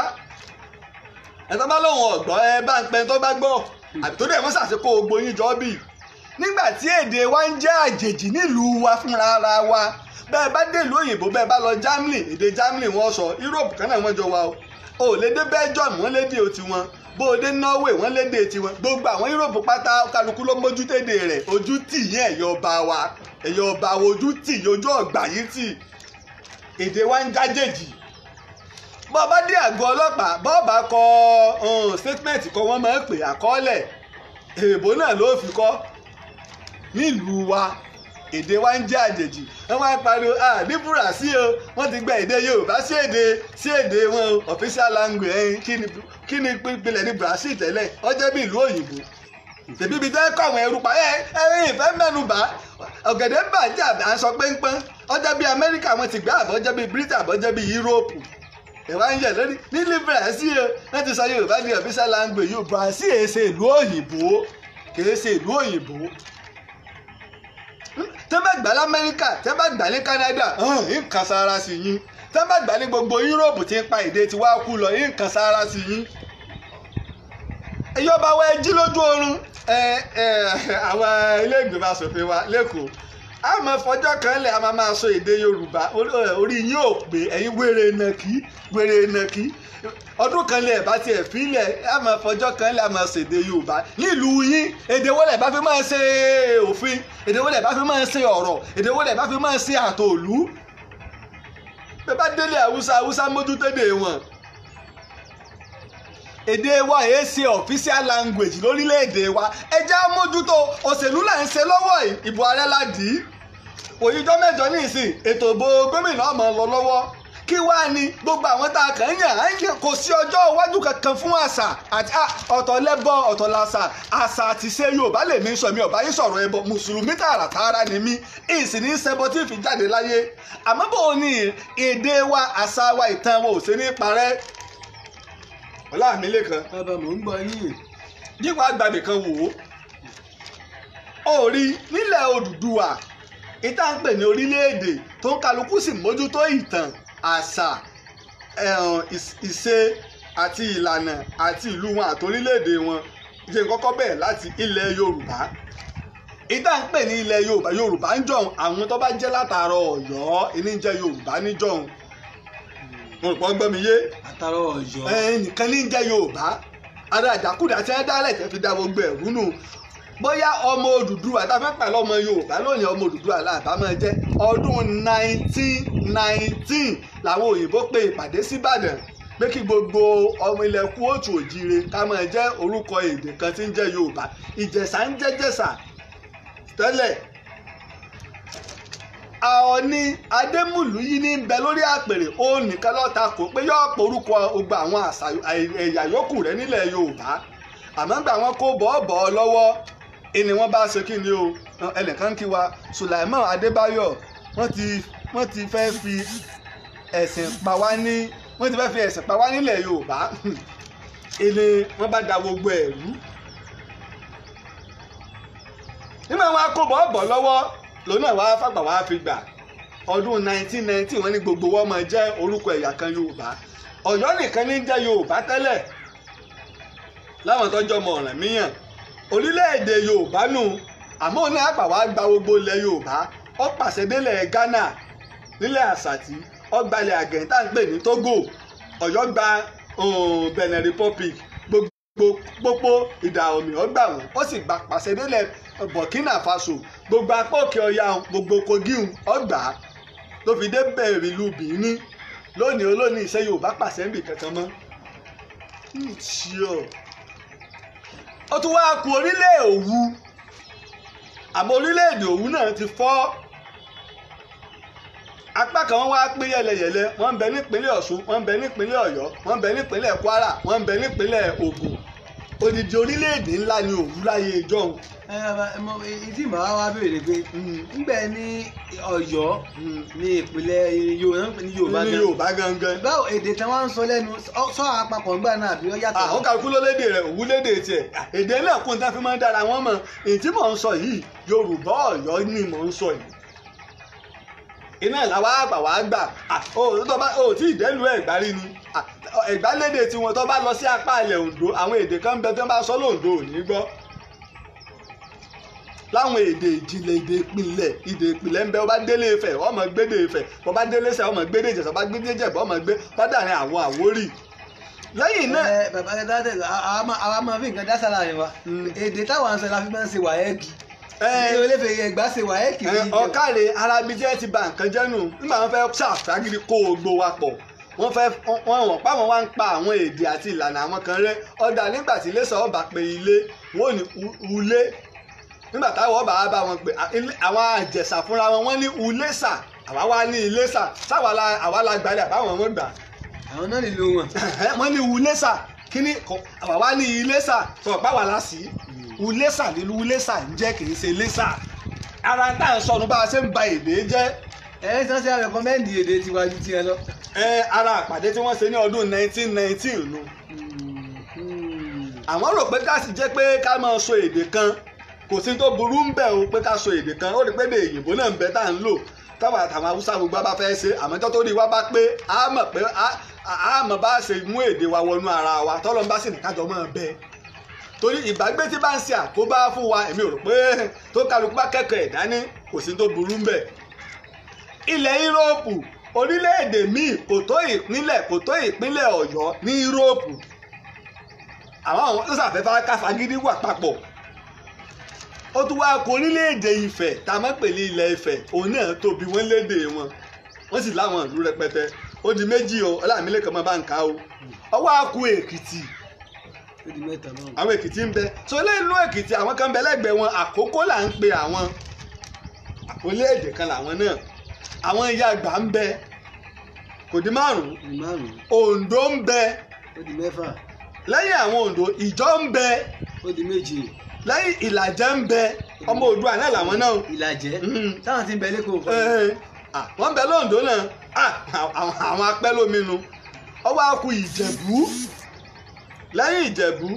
ẹ̀tọ́ bá lóun ọ̀gbọ́n ẹ bá ń pẹ́ tó bá gbọ́ àbí tó dẹ̀ wọ́n ṣàṣekó gboyin jọ bì nígbà tí èdè wa ń jẹ́ àjèjì nílùú wa fúnra ara wa bẹ́ẹ̀ bá dé ìlú òyìnbó bẹ́ẹ̀ bá lọ Germany èdè Germany wọ́n sọ Europe kan náà wọ́n jọ wa o lè dé Belgium wọ́n lédè tiwọn bó o dé Norway wọ́n lédè tiwọn gbogbo àwọn Europe pátá kálukú ló mójú tédè rẹ̀ ojú tì yín ẹ̀yọ́ ọba wa ojú tì yín ojú ọ̀gbà yín tì èdè wa ń jájèjì bọ́ bá dé àgọ́ ọlọ́pàá bọ́ bá kọ statement kọ wọ́n máa ń pè àkọọ́lẹ̀ èèbó náà ló fi kọ́ nílùú wa èdè wa ń jẹ́ àjèjì wọ́n máa ń pariwo ní Bùràsí o wọ́n ti gba èdè Yorùbá sí èdè wọn official language kí ni ìpìlẹ̀ ní Bùràsí tẹ́lẹ̀ ó jẹ́ bí ìlú òyìnbó tèmi ibi tẹ́ kọ́ àwọn ẹrú pa ìfẹ́ mẹ́nubà ọ̀gẹ̀dẹ̀ ń bàjẹ́ à ń sọ péńpọ́n ó jẹ́ bí Amẹ́ríkà wọn ti gbá àbọ̀ jẹ́ bí Britain àbọ̀ jẹ́ bí Europe ẹ̀wá ń yẹ̀ lórí nílé Bùràsí o wọ́n ti sọ Yorùbá ní official language yóò Bùràsí èé ṣe ìlú òyìnbó kìí ṣe ìlú òyìnbó tẹ́ bá gbà l'Amẹ́ríkà tẹ́ bá gbà ní Canada nǹkan sára sí yín tẹ́ bá gbà ní gbogbo Europe tí ń pa èdè tí wàá kú lọ nǹkan sára sí yín ẹ̀yọ́ bá wá jí lójú oorun àwọn ilé ìgbìmọ̀ asòfin wa lẹ́kọ̀ọ́ a máa fọjọ́ kan lẹ̀ a máa sọ èdè Yorùbá orí yín ò pé ẹ̀yin wèrè nàkí ọdún kan lẹ̀ bá tiẹ̀ fílẹ̀ a máa fọjọ́ kan lẹ̀ a máa sọ èdè Yorùbá nílùú yín èdè wo lẹ̀ bá fi máa ṣe òfin èdè wo lẹ̀ bá fi máa ṣe ọ̀rọ̀ èdè wo lẹ̀ bá fi máa ṣe àtòlú bẹ́ẹ̀ bá délé Haúsá mójútédè wọn èdè wa èé ṣe official language lórílẹ̀‐èdè wa ẹ jẹ́ á mójútó òṣèlú là ń ṣe lọ́wọ́ ìbò ààrẹ ládì í òyìnjọ́ mẹ́jọ ní ìsìn ètò ìbò gómìnà ọmọ lọ lọ́wọ́ kí wàá ní gbogbo àwọn tá a kàn ń yàn kò sí ọjọ́ iwájú kankan fún àṣà àti ọ̀tọ̀ lẹ́bọ ọ̀tọ̀ làṣà àṣà àti ṣe Yorùbá lè ní sọ mi ọ̀bá yín sọ̀rọ̀ ẹbọ mùsùlùmí tààràtààrà ni mí ìsìn ní ṣẹbọ tí ì fi jáde láyé àmọ́ bò ní èdè wa àṣà wa ìtàn wa ò ṣe ní parẹ́ Ọlámilẹ́kan. bàbá mò ń gbọ́ yín. dípò àgbàgbé kan wò ó rí nílẹ̀ Odùduwà ìta ń pè ní orílẹ̀-èdè tó ń kálukú sì mójútó ìtàn àṣà ìṣe àti ìlànà àti ìlú wọn àti orílẹ̀-èdè wọn jẹ́ kọ́kọ́ bẹ̀rẹ̀ láti ilẹ̀ Yorùbá ìta ń pè ní ilẹ̀ Yorùbá ń jọ̀hún àwọn tó bá jẹ́ látàárọ̀ Ọ̀yọ́ ìní jẹ́ Yorùbá níjọ̀hún mo rò pọ́ gbọ́ mi yé. àtàrà Ọ̀yọ́. nìkan ní jẹ́ Yorùbá ara àjàkúdà tí wọ́n dálẹ̀ tẹ́ fi dá gbogbo ẹ̀rú nù bóyá ọmọ Odùduwà tá a fẹ́ pàlọ́ ọmọ Yorùbá lónìí ọmọ Odùduwà láàbá máa jẹ́ ọdún 1919 làwọn òyìnbó pe ìpàdé síbàdàn pé kí gbogbo ọmọ ilẹ̀ kóòtù òjìire ká máa jẹ́ orúkọ èdè kan tí ń jẹ́ Yorùbá Ìjẹ̀ṣà ń jẹ́ Jẹ̀ṣà tẹ́lẹ̀ Ọọ̀ni Adémùlú yìí ní bẹ lórí àpèrè ó nìkan lọ́ta kò pé yóò porúkọ gbogbo àwọn àṣà ẹ̀yà yòókù rẹ̀ nílẹ̀ Yorùbá àmọ́ gbà wọ́n kó bọ́ọ̀bọ̀ lọ́wọ́ ẹni wọ́n bá ṣe kí ni o ẹnìkan kí wa Sùlàìmọ́ Adébáyọ̀ wọ́n ti fẹ́ fi ẹ̀sìn pa wá nílẹ̀ Yorùbá ẹni wọ́n bá da gbogbo ẹ̀rú nígbà wọn kó bọ́ọ̀bọ̀ lọ́wọ́ lónà wàá fàgbà wàá fi gbà ọdún 1990 wọ́n ní gbogbo wọn máa jẹ́ orúkọ ẹ̀yà kan Yorùbá Ọ̀yọ́ nìkan ní jẹ́ Yorùbá tẹ́lẹ̀ láwọn tọ́jọ́ ọmọ Ọ̀rànmíyàn orílẹ̀-èdè Yorùbá nù àmọ́ ní àgbà wàá gba gbogbo ilẹ̀ Yorùbá ó pàṣẹ délẹ̀ Ghana nílẹ̀ Àṣàtì ó gbalẹ̀ àgẹ̀yìn tá à ń pè ní Togo Ọ̀yọ́ gba Benin Republic gbogbo ìdá omi ọgbà wọn ó sì gba pàṣẹ délẹ̀ Burkina Faso gbogbo apá òkè ọya gbogbo Kogi ọgbà tó fi dé bẹ̀rẹ̀ ìlú Benin lónìí olónìí iṣẹ́ Yorùbá pàṣẹ ń bì kankan mọ́ ó tún wáá ku orílẹ̀ Òwu àmọ́ orílẹ̀-èdè Òwu náà ti fọ́ apá kan wọ́n wá pín yẹlẹyẹlẹ wọ́n ń bẹ nípínlẹ̀ Ọ̀ṣun wọ́n ń bẹ nípínlẹ̀ Ọ̀yọ́ wọ́n ń bẹ nípínlẹ̀ Kwara wọ́n ń bẹ nípínlẹ̀ Ògùn odidi orílẹ̀-èdè ńlá ni Òwu láyé ìjọ́un. ìdí màá wá béèrè pé ńgbẹ́ ní Ọ̀yọ́ ní ìpínlẹ̀ Yorùbá gangan. báwo èdè tí wọ́n ń sọ lẹ́nu sọ àpapọ̀ ńgbà náà àbí ó yàtọ̀. àwọn kàkú ló lédè rẹ̀ Òwu lédè tiẹ̀ èdè náà kún tá fi máa ń dára wọn mọ̀ èyí tí mò ń sọ yìí Yorùbá Ọ̀yọ́ ni mò ń sọ yìí iná làwọn àgbà wàá gbà ó tí ìdẹ́lu Ẹ̀gbá rí ni Ẹ̀gbá lédè tiwọn tó bá lọ sí apá ilẹ̀ Oǹdó àwọn èdè kan bẹ tó bá sọ lóǹdó ò ní gbọ́ láwọn èdè ìjìnlẹ̀ èdè ìpìlẹ̀ ń bẹ ọba délé Ifẹ̀ ọmọ gbédè Ifẹ̀ ọba délé Ifẹ̀ ọmọ gbédè Ìjẹ̀ṣà ọba gbédè Ìjẹ̀bú ọmọ gbé bọ́dàrin àwọn Àwórì lẹ́yìn náà. bàbá kẹta àwa máa fi nǹkan dá sára yẹn wa èdè táwọn àǹsọ̀ la fi máa ń ṣe wàhẹ́ẹ̀kì olóòfè Ẹ̀gbá ṣe wàhẹ́ẹ̀kì. ọ̀kàrẹ̀ arabi jẹ́ ti ba nǹkan jẹ́ nù nígbà wọn fẹ́ ṣàfagídí kó gbó wa pọ̀ wọ́n pa wọn wá ń pa àwọn èdè àti ìlànà àwọn kan rẹ́ ọ̀dà nígbà tí ilé sọ̀rọ̀ bá pe ilé wọ́n ní ulé nígbà táwọn ọba bá wọn pè àwọn Àjẹ̀ṣà fúnra wọn ní Uléṣà àwa wá ní Iléṣà sáwà àwa la gbàdé àbáwọn wọn gbà. àwọn náà nílò wọn. wọ́n ní Uléṣà kíní àwa wá ní Iléṣà sọ̀rọ̀ báwa la sí Uléṣà nílùú Uléṣà ń jẹ́ kì í ṣe Iléṣà ara tá à ń sọnù bá a ṣe ń ba èdè jẹ́. sọ sí àrẹ̀kọ́mẹ́ǹdì èdè tiwájú tiẹ̀ lọ. ara àpàdé tí wọ́n ṣe ní ọdún 1919 nù. àwọn rò pé ká sì jẹ́ pé ká máa sọ èdè kan kò sí tó burú ń bẹ̀ o pé ká sọ èdè kan ó rí pé èdè òyìnbó náà ń bẹ tá à ń lò táwọn àtàwọn Haúsá gbogbo bá fẹ́ ṣe àmọ́jọ́ tó rí wá bá pé a mọ̀ bá ṣe mú èdè wa wọnú ara wa tọ́lọ́ bá sì ní kájọ máa bẹ torí ìgbàgbé tí bá ń ṣe àkóbá fún wa èmi ò rò pé tó kálukú bá kẹ́kọ̀ọ́ ẹ̀ dání kò sí tó burú ń bẹ̀. ilẹ̀ Yúróòpù orílẹ̀-èdè míì kò tó ìpínlẹ̀ Ọ̀yọ́ ní Yúróòpù àwọn tó ṣàfẹ́fẹ́ káfagídí wà papọ̀. ó tún wá kó orílẹ̀-èdè Ifẹ̀ tá a máa pè ní ilẹ̀ Ifẹ̀ òun náà tóbi wọ́n lédè wọn wọ́n sì láwọn ìlú rẹpẹtẹ ó di méjì o Ọlámilékan máa bá ń ká o. ọwọ́ àkú Èkìtì àwọn Èkìtì ń bẹ so lẹ́nu Èkìtì àwọn kan bẹ lẹ́gbẹ̀ẹ́ wọn Àkókó là ń pe àwọn orílẹ̀-èdè kan làwọn náà àwọn ìyá àgbà ń bẹ kò di márùn-ún Oǹdó ń bẹ ó di mẹ́fà lẹ́yìn àwọn Oǹdó Ìjọ ń bẹ ó di méje lẹ́yìn Ìlàjẹ ń bẹ ọmọ Oòduà náà làwọn náà. Ìlàjẹ táwọn ti ń bẹ lẹ́kọ̀ọ́ fún wọ́n bẹ lóńdó náà àwọn apẹ́ lóminu ọwọ́ àkú Ìjẹ̀bú lẹ́yìn Ìjẹ̀bú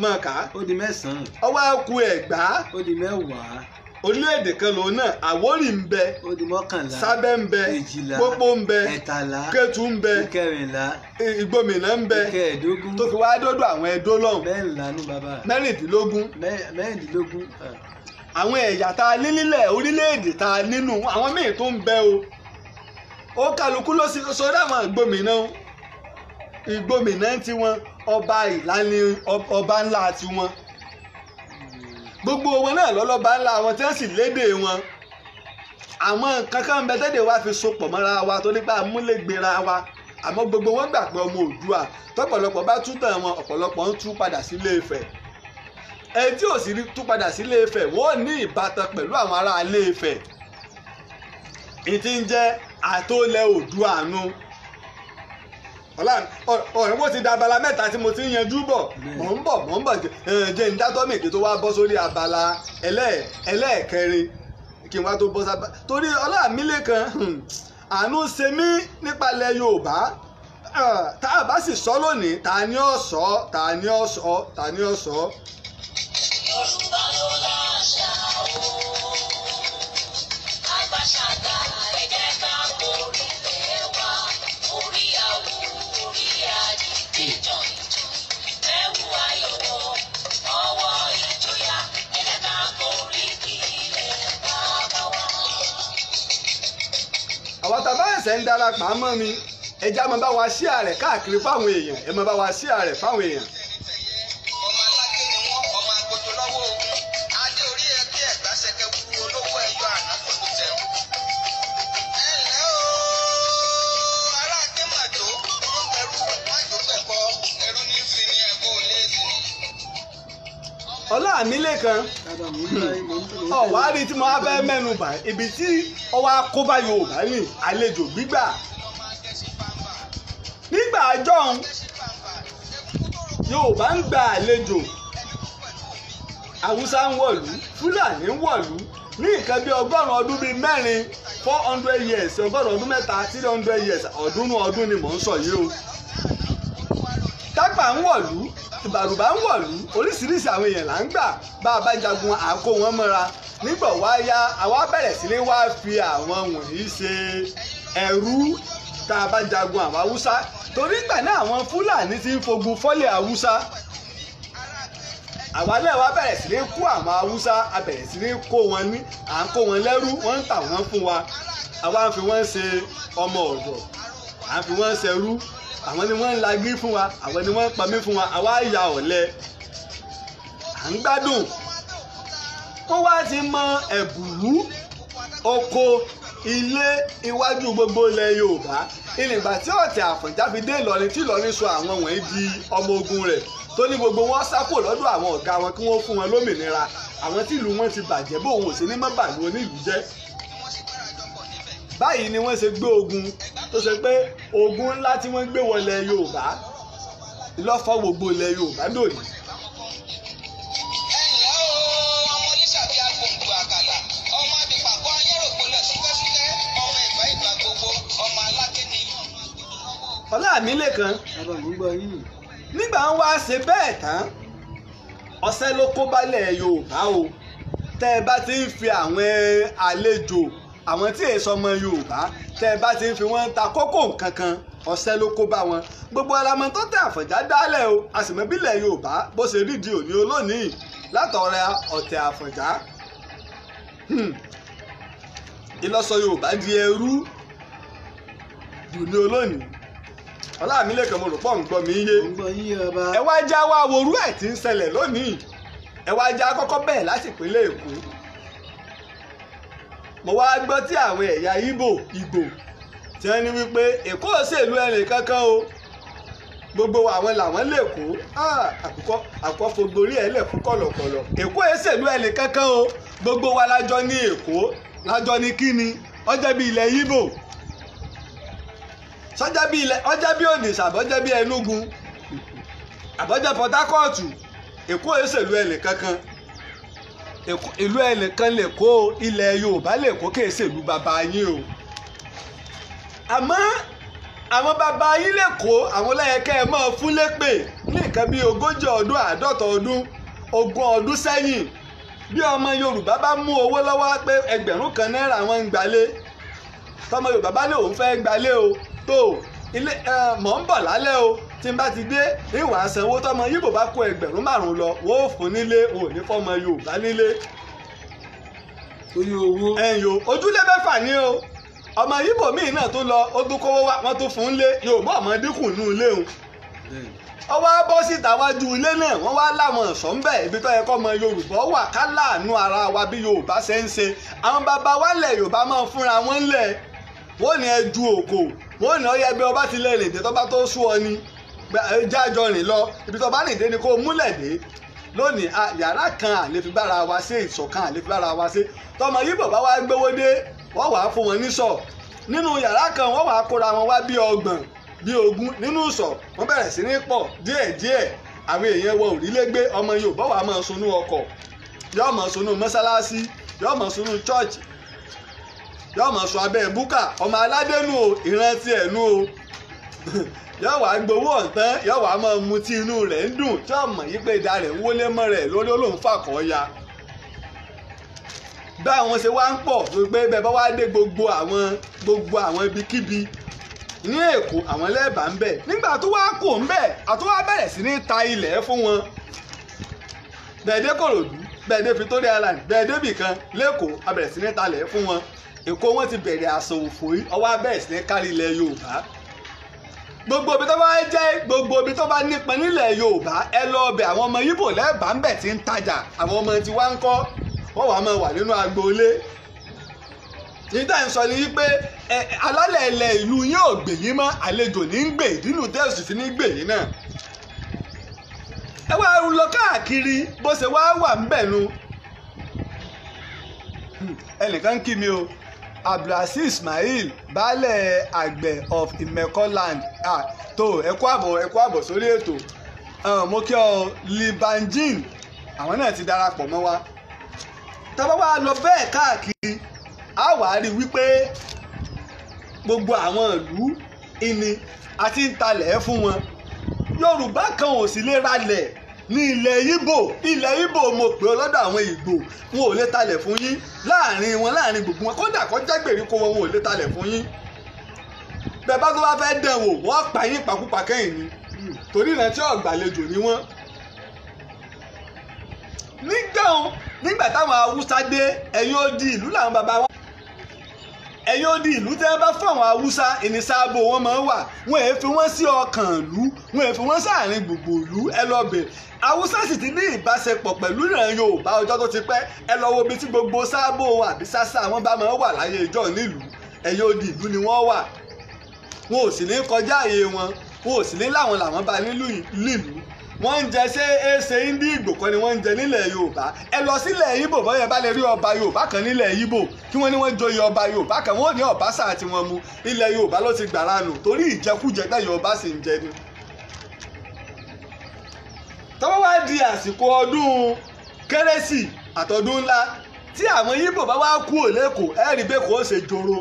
mọ̀ọ́ká ó di mẹ́sàn-án ọwọ́ àkú Ẹ̀gbá ó di mẹ́wàá orílẹ̀-èdè kan lòun náà Àwórì ń bẹ ó di mọ́kànlá Sábẹ́ ń bẹ èjìlá Pópó ń bẹ ẹ̀tàlá Kétu ń bẹ ìkẹrìnlá Ìgbòmìnà ń bẹ ìkẹẹ̀dógún tó fi wá dọ́dọ̀ àwọn Ẹdó lọ́hùn mẹ́rìnlá ní bàbá mẹ́rìndínlógún àwọn ẹ̀yà tá a ní nílẹ̀ orílẹ̀-èdè tá a nínú àwọn míì tó ń bẹ ó kálukú ló sì sọdọ̀ àwọn Ìgbòmìnà tiwọn ọba ìlànà ọba ńlá tiwọn gbogbo wọn náà lọ́lọ́ba ńlá wọn tí wọ́n sì lédè wọn àwọn kankan bẹ tẹ́lẹ̀ wá fi sopọ̀ mọ́ra wa tó nípa amúlégbèrà wa àmọ́ gbogbo wọn gbà pé ọmọ Oòduà tọ́pọ̀lọpọ̀ bá tú tàn wọn ọ̀pọ̀lọpọ̀ ń tú padà sílé Ifẹ̀ ẹni tí ò sì rí tú padà sílé Ifẹ̀ wọ́n ní ìbátan pẹ̀lú àwọn ará ilé Ifẹ̀ ìtí ń jẹ́ àtòlẹ̀ Oòduà nu ọ̀rẹ́ bó ti da abala mẹ́ta tí mo ti ń yanjú bọ̀ mò ń bọ̀ jẹ́ ìdátọ́mì kí tó wá bọ́ sórí abala ẹlẹ́ẹ̀kẹrin kí n wá tó bọ́ sábà torí Ọlámilékan àánú ṣe mí nípalẹ̀ Yorùbá tá a bá sì sọ lónìí ta ni ó sọ. Yorùbá ló láṣà o àgbàṣàgà ẹ̀jẹ̀ ká orílẹ̀ wa orí àwọ̀ orí àdìdì jọ̀ǹjọ̀ ẹ̀wù ayọ̀wọ̀ ọwọ́ ìjọyà ẹ̀jẹ̀ ká orí ilẹ̀ bàbá wa. àwọn tàbá ẹ̀sẹ̀ ń darapọ̀ mọ́ mi ẹja máa bá wa share rẹ̀ káàkiri fáwọn èèyàn ẹ máa bá wa share rẹ̀ fáwọn èèyàn. ọmọ aláké ni wọ́n ọmọ agbójó lọ́wọ́ ogun adé orí ẹbí Ẹ̀gbá ṣẹkẹ wúwo olówó ẹyọ àná kò tó tẹ̀ ọ́. ẹ ǹlẹ́ o ará akémàjò wọ́n bẹ̀rù májò pẹ̀kọ́ ẹrú ní fi ní ẹ̀kọ́ léèsì. Ọlámilékan ọ̀wá rí tí mo á fẹ́ mẹ́nu bà ibi tí ọwọ́ akóbá Yorùbá ní àlejò gbígbà nígbà àjọhún Yorùbá ń gba àlejò Haúsá ń wọ̀lú Fúlàní ń wọ̀lú ní nǹkan bí 100 ọdún bíi mẹ́rin 400 years 100 ọdún mẹ́ta 300 years ọdún ni mò ń sọ yìí o Tápà ń wọ̀lú Ìbàrùbá ń wọ̀lú oríṣiríṣi àwọn èèyàn là ń gbà bá a bá jagun àkó wọn mọ́ra nígbà wá yá àwa bẹ̀rẹ̀ sí ní wá fi àwọn wọ̀nyí ṣe ẹrú tá a bá jagun àwọn Haúsá torí ìgbà náà àwọn Fúlàní ti ń fogun fọ́lẹ̀ Haúsá àwa náà wá bẹ̀rẹ̀ sí ní kó àwọn Haúsá a bẹ̀rẹ̀ sí ní kó wọn ní à ń kó wọn lẹ́rú wọ́n ń tà wọ́n fún wa àwa ń fi wọ́n ṣe ọmọ ọ̀dọ̀ à ń fi wọ́n ṣẹrú àwọn ni wọ́n ń lagí fún wa àwọn ni wọ́n ń pamí fún wa àwa ya ọ̀lẹ à ń gbádùn wọ́n wá ti mọ ẹ̀bùrú oko ilé iwájú gbogbo ilẹ̀ Yorùbá ìlìgbà tí Ọ̀tẹ̀ Àfọ̀njá fi dé Ìlọrin tí Ìlọrin sọ àwọn wọ̀nyí di ọmọ ogun rẹ̀ tó ní gbogbo wọn sápò lọ́dọ̀ àwọn ọ̀gá wọn kí wọ́n fún wọn lómìnira àwọn tí ìlú wọn ti bàjẹ́ bó òun ò sí ní mọ́ bàlú onílùú jẹ́ báyìí ni wọ́n ṣe gbé ogun tó ṣe pé ogun ńlá tí wọ́n gbé wọlé Yorùbá lọ́fọ́ gbogbo ilẹ̀ Yorùbá lónìí. Ọlámilékan nígbà wọn wá ṣe bẹ́ẹ̀ tán ọ̀sẹ̀ ló kó balẹ̀ Yorùbá o tẹ́ ẹ bá ti ń fi àwọn àlejò àwọn tí èso ọmọ Yorùbá tẹ́ ẹ bá ti ń fi wọ́n ta kókó nǹkan kan ọ̀sẹ̀ ló kó bá wọn gbogbo alamọ tó tẹ Àfọ̀njá dálẹ̀ o àsìmọ́bílẹ̀ Yorùbá bó ṣe rídìí òní olónìí látọ̀rẹ́ Ọ̀tẹ̀ Àfọ̀njá ìlọsọ Yorùbá di ẹrú dùn ní olónìí Ọlámilẹ́kan mo rò pọ̀ ń gbọ́ mi yé ẹ wá já wá worú ẹ̀ tí ń ṣẹlẹ̀ lónìí ẹ wá já kọ́kọ́ bẹ́ẹ̀ láti ìpínlẹ̀ Èkó mo wá gbọ́ tí àwọn ẹ̀yà Ìgbò tí wọ́n ní wípé Èkó òṣèlú ẹnì kankan o gbogbo àwọn làwọn lẹ́kọ̀ọ́ àkọ́kọ́ fogborí ẹ̀ lẹ̀ fún kọ̀lọ̀kọ̀lọ̀ Èkó òṣèlú ẹnì kankan o gbogbo wa lájọ ní Èkó lájọ ní kíni ọjọ́ bí ilẹ̀ Ìgbò ọjọ́ bí Onitsha àbọ̀jẹ́ bí Enugu àbọ̀jẹ́ Port Harcourt Èkó òṣèlú ẹnì kankan ìlú ẹnìkan lẹ́kọ̀ọ́ ilẹ̀ Yorùbá lẹ́kọ̀ọ́ kì í ṣèlú bàbá yín o àmọ́ àwọn bàbá yín lẹ́kọ̀ọ́ àwọn lẹ́yẹ̀kẹ́ ẹ máa fún lépè ní nǹkan bíi 40 ọdún 50 ọdún 20 ọdún sẹ́yìn bí ọmọ Yorùbá bá mú owó lọ́wọ́ pé 1000 náírà wọn ń gbalé tọmọ Yorùbá bá lè òun fẹ́ gbalé o tó ilé mọ̀ ń bọ̀ lálẹ́ o tí n bá ti dé ìwà sanwó tọmọ Yíbò bá kó 5,000 lọ wọ́n ò fún nílé ò ní fọmọ Yorùbá nílé ẹ̀yìn ojúlé 6 ní o ọmọ Yíbò míì náà tó lọ ó tún kówó wá wọ́n tún fún un lé Yorùbá ọmọ dínkù nù ilé òun ọwọ́ bọ́ síta wájú ilé náà wọ́n wá láwọn ẹ̀ṣọ́ ń bẹ̀ ibi tó yẹ kọ́ ọmọ Yorùbá wà ká láàánú ara wa bí Yorùbá ṣe ń ṣe àwọn bàbá wa lẹ̀ Yorùbá máa ń fúnra wọn lẹ̀ wọ́n ní ẹ ju òkò wọ́n ní ọyẹ bí ọba ti lè rìn dé tọ́ba tó sú ọ ni jájọ rìn lọ ibi tọ́ba rìn dé ni kó múlẹ̀ dé lónìí yàrá kan àlè fi bára wa ṣe ìṣọ̀kan àlè fi bára wa ṣe tọmọ Yíbò bá wá gbówó dé wọ́n wàá fún wọn níṣọ̀ nínú yàrá kan wọ́n wàá kóra wọn wá bí 30 bí 20 nínú ìṣọ̀ wọ́n bẹ̀rẹ̀ sí ní pọ̀ díẹ̀díẹ̀ àwọn èèyàn wọ òrílégbé ọmọ Yorùbá wàá máa sunú ọkọ̀ yóò máa sunú mọ́sálásí yóò máa sunú chọ́ọ̀chì yóò máa sọ abẹ́ búkà ọmọ aládénú o ìrántí ẹ̀nú o yóò wá gbowó ọ̀tán yóò wá máa mu tí inú rẹ̀ ń dùn tí ọmọ yìí pé ìdá rẹ̀ ń wọlé mọ́ rẹ̀ lórí olóhùn fàkọ́ ya bá àwọn ṣe wá ń pọ̀ tó pé bẹ́ẹ̀ bá wá dé gbogbo àwọn ibikíbi ní Èkó àwọn lẹ́ẹ̀bà ń bẹ̀ nígbà tó wá kò ń bẹ̀ àtúwá bẹ̀rẹ̀ sí ní ta ilẹ̀ fún wọn bẹ́ẹ̀ dé Kòròdú bẹ́ẹ̀ dé Victoria Island bẹ́ẹ̀ débì kan lẹ́kọ̀ọ́ a bẹ̀rẹ̀ sí ní talẹ̀ fún wọn Èkó wọn ti bẹ̀rẹ̀ àṣà òfò yìí ọwọ́ abẹ́rẹ́ sí ní kárí ilẹ̀ Yorùbá gbogbo ibi tó bá jẹ́ gbogbo ibi tó bá nípọn nílẹ̀ Yorùbá ẹ lọ ọbẹ̀ àwọn ọmọ Yíbò lẹ́ẹ̀bà ń bẹ̀ tí ń tajà àwọn ọmọ tí wá ń kọ́ wọ́n wàá máa wà nínú agboolé nígbà ń sọ ni wípé alálẹ̀ ilẹ̀ ìlú yín ò gbè yín mọ́ àlejò ní ń gbè ìdínú tẹ́sí fi ní gbè yín náà ẹ wá lọ káàkiri bó ṣe wá wà ń bẹ̀ nu ẹnìkan kí mi o Abdulaziz Ismail baálẹ̀ àgbẹ̀ of Imekoland tó ẹ kú àbọ̀ sórí ètò mo kí ọ Libanjin àwọn náà ti darapọ̀ mọ́ wa tọ́ba wa lọ bẹ́ẹ̀ káàkiri a wàá rí wípé gbogbo àwọn ìlú ìní àti ń talẹ̀ fún wọn Yorùbá kan ò sì lè ralẹ̀ ní ilẹ̀ Ìgbò mo pè ọ́ lọ́dọ̀ àwọn Ìgbò wọn ò lè talẹ̀ fún yín láàrin gbogbo wọn kódà kó jẹ́ gbèríko wọn ò lè talẹ̀ fún yín bẹ́ẹ̀ bá tó bá fẹ́ dán wò wọ́n pa yín pakúpa kẹ́yìn ni torí ìrántí ọ̀gbàlejò ni wọ́n nígbà táwọn Haúsá dé ẹ̀yìn odi ìlú làwọn bàbá wa ẹ̀yìn odi ìlú tẹ́ bá fún àwọn Haúsá ìnísàbò wọn máa ń wà wọn èé fi wọ́n sí ọkàn ìlú wọn èé fi wọ́n sáàrin gbogbo ìlú ẹ lọ bẹ̀ Haúsá sì ti ní ìbáṣepọ̀ pẹ̀lú ìran Yorùbá ọjọ́ tó ti pẹ́ ẹ lọ wo ibi tí gbogbo sábò àbí sásà wọn bá máa ń wà láyé ìjọ nílùú ẹ̀yìn odi ìlú ni wọ́n wà wọn ò sì ní kọjá àyè wọn ò sì ní láwọn làwọn bá nílùú wọ́n ń jẹ ṣé éṣe Ìgbò kan ni wọ́n ń jẹ nílẹ̀ Yorùbá ẹ lọ sílẹ̀ Ìgbò bọ́yẹ bá lè rí ọba Yorùbá kan nílẹ̀ Ìgbò kí wọ́n ní wọ́n joyè ọba Yorùbá kan wọ́n ní Ọ̀básà tí wọ́n mú ilẹ̀ Yorùbá ló ti gbàrà nù torí ìjẹkújẹ tẹ̀yìn ọba sì ń jẹ ni. tọ́wọ́ wá di àsìkò ọdún Kérésì àtọdún ńlá tí àwọn Ìgbò bá wá kú òlẹ́kọ̀ọ́ ẹ rí bẹ́ẹ̀ kó ṣe joro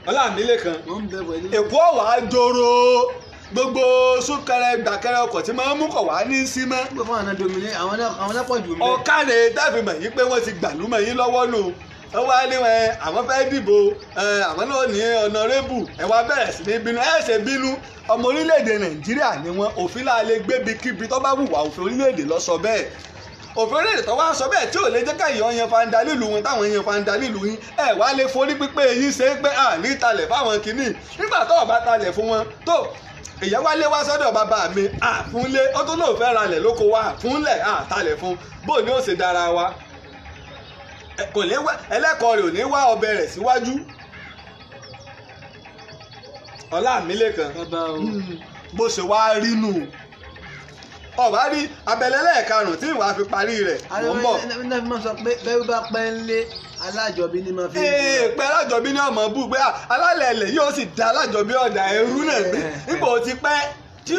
Ọlámilẹ́kan Èkó ọ̀wá joro gbogbo súnkẹrẹ gbàkẹrẹ ọkọ̀ tí máa ń mú kọ̀ wá ní sí mọ́. gbogbo fún àwọn domine àwọn lẹ́pọ̀ jù mí. ọ̀kadì dábì mọ̀ yín pé wọ́n ti gbàlú mọ̀ yín lọ́wọ́ nù wọ́n wá ní wọn àwọn fẹ́ dìbò àwọn náà ní ọ̀nàrẹ́bù ẹ̀ wá bẹ̀rẹ̀ sí ní bínú ẹ̀ ṣe bínú ọmọ orílẹ̀-èdè Nàìjíríà ni wọ́n òfin láàlẹ́ gbébi kíbi tó bá wùwà òfin orílẹ̀-èdè lọ sọ bẹ́ẹ̀ òfin orílẹ̀-èdè tó wá sọ bẹ́ẹ̀ tí ò lè jẹ́ káyọ̀ yan fanda lílu wọn táwọn yan fanda lílu yín ẹ wá lè forí pípé yín ṣe é pé à ní talẹ̀ fáwọn kìíní nígbà tó ọba talẹ̀ fún wọn tó èyàn wá lé wá sọ́dọ̀ bàbá mi àfúnlé ó tó lóun fẹ́ ralẹ̀ lóko wa àfúnlẹ̀ àtalẹ̀ fún bó ni ó ṣe dára wa kò ní wá ẹlẹ́kọ̀ọ́ rẹ̀ ò ní wá ọbẹ̀ rẹ̀ síwájú Ọlámilékan bó ṣe wá rí nù ọba rí abẹ́lẹ́lẹ́ karùn-ún tí ìwà fi parí rẹ̀ mọ́ ń bọ̀. ẹ máa sọ pé bẹ́ẹ̀ bá pẹ́ ń lé alájọbí ni máa fi ń bọ̀. pé alájọbí ni ọmọ bú pé alálẹ̀ ẹ̀lẹ̀ yóò sì da alájọbí ọ̀dà ẹrú náà gbé nígbà ó ti pẹ́ tí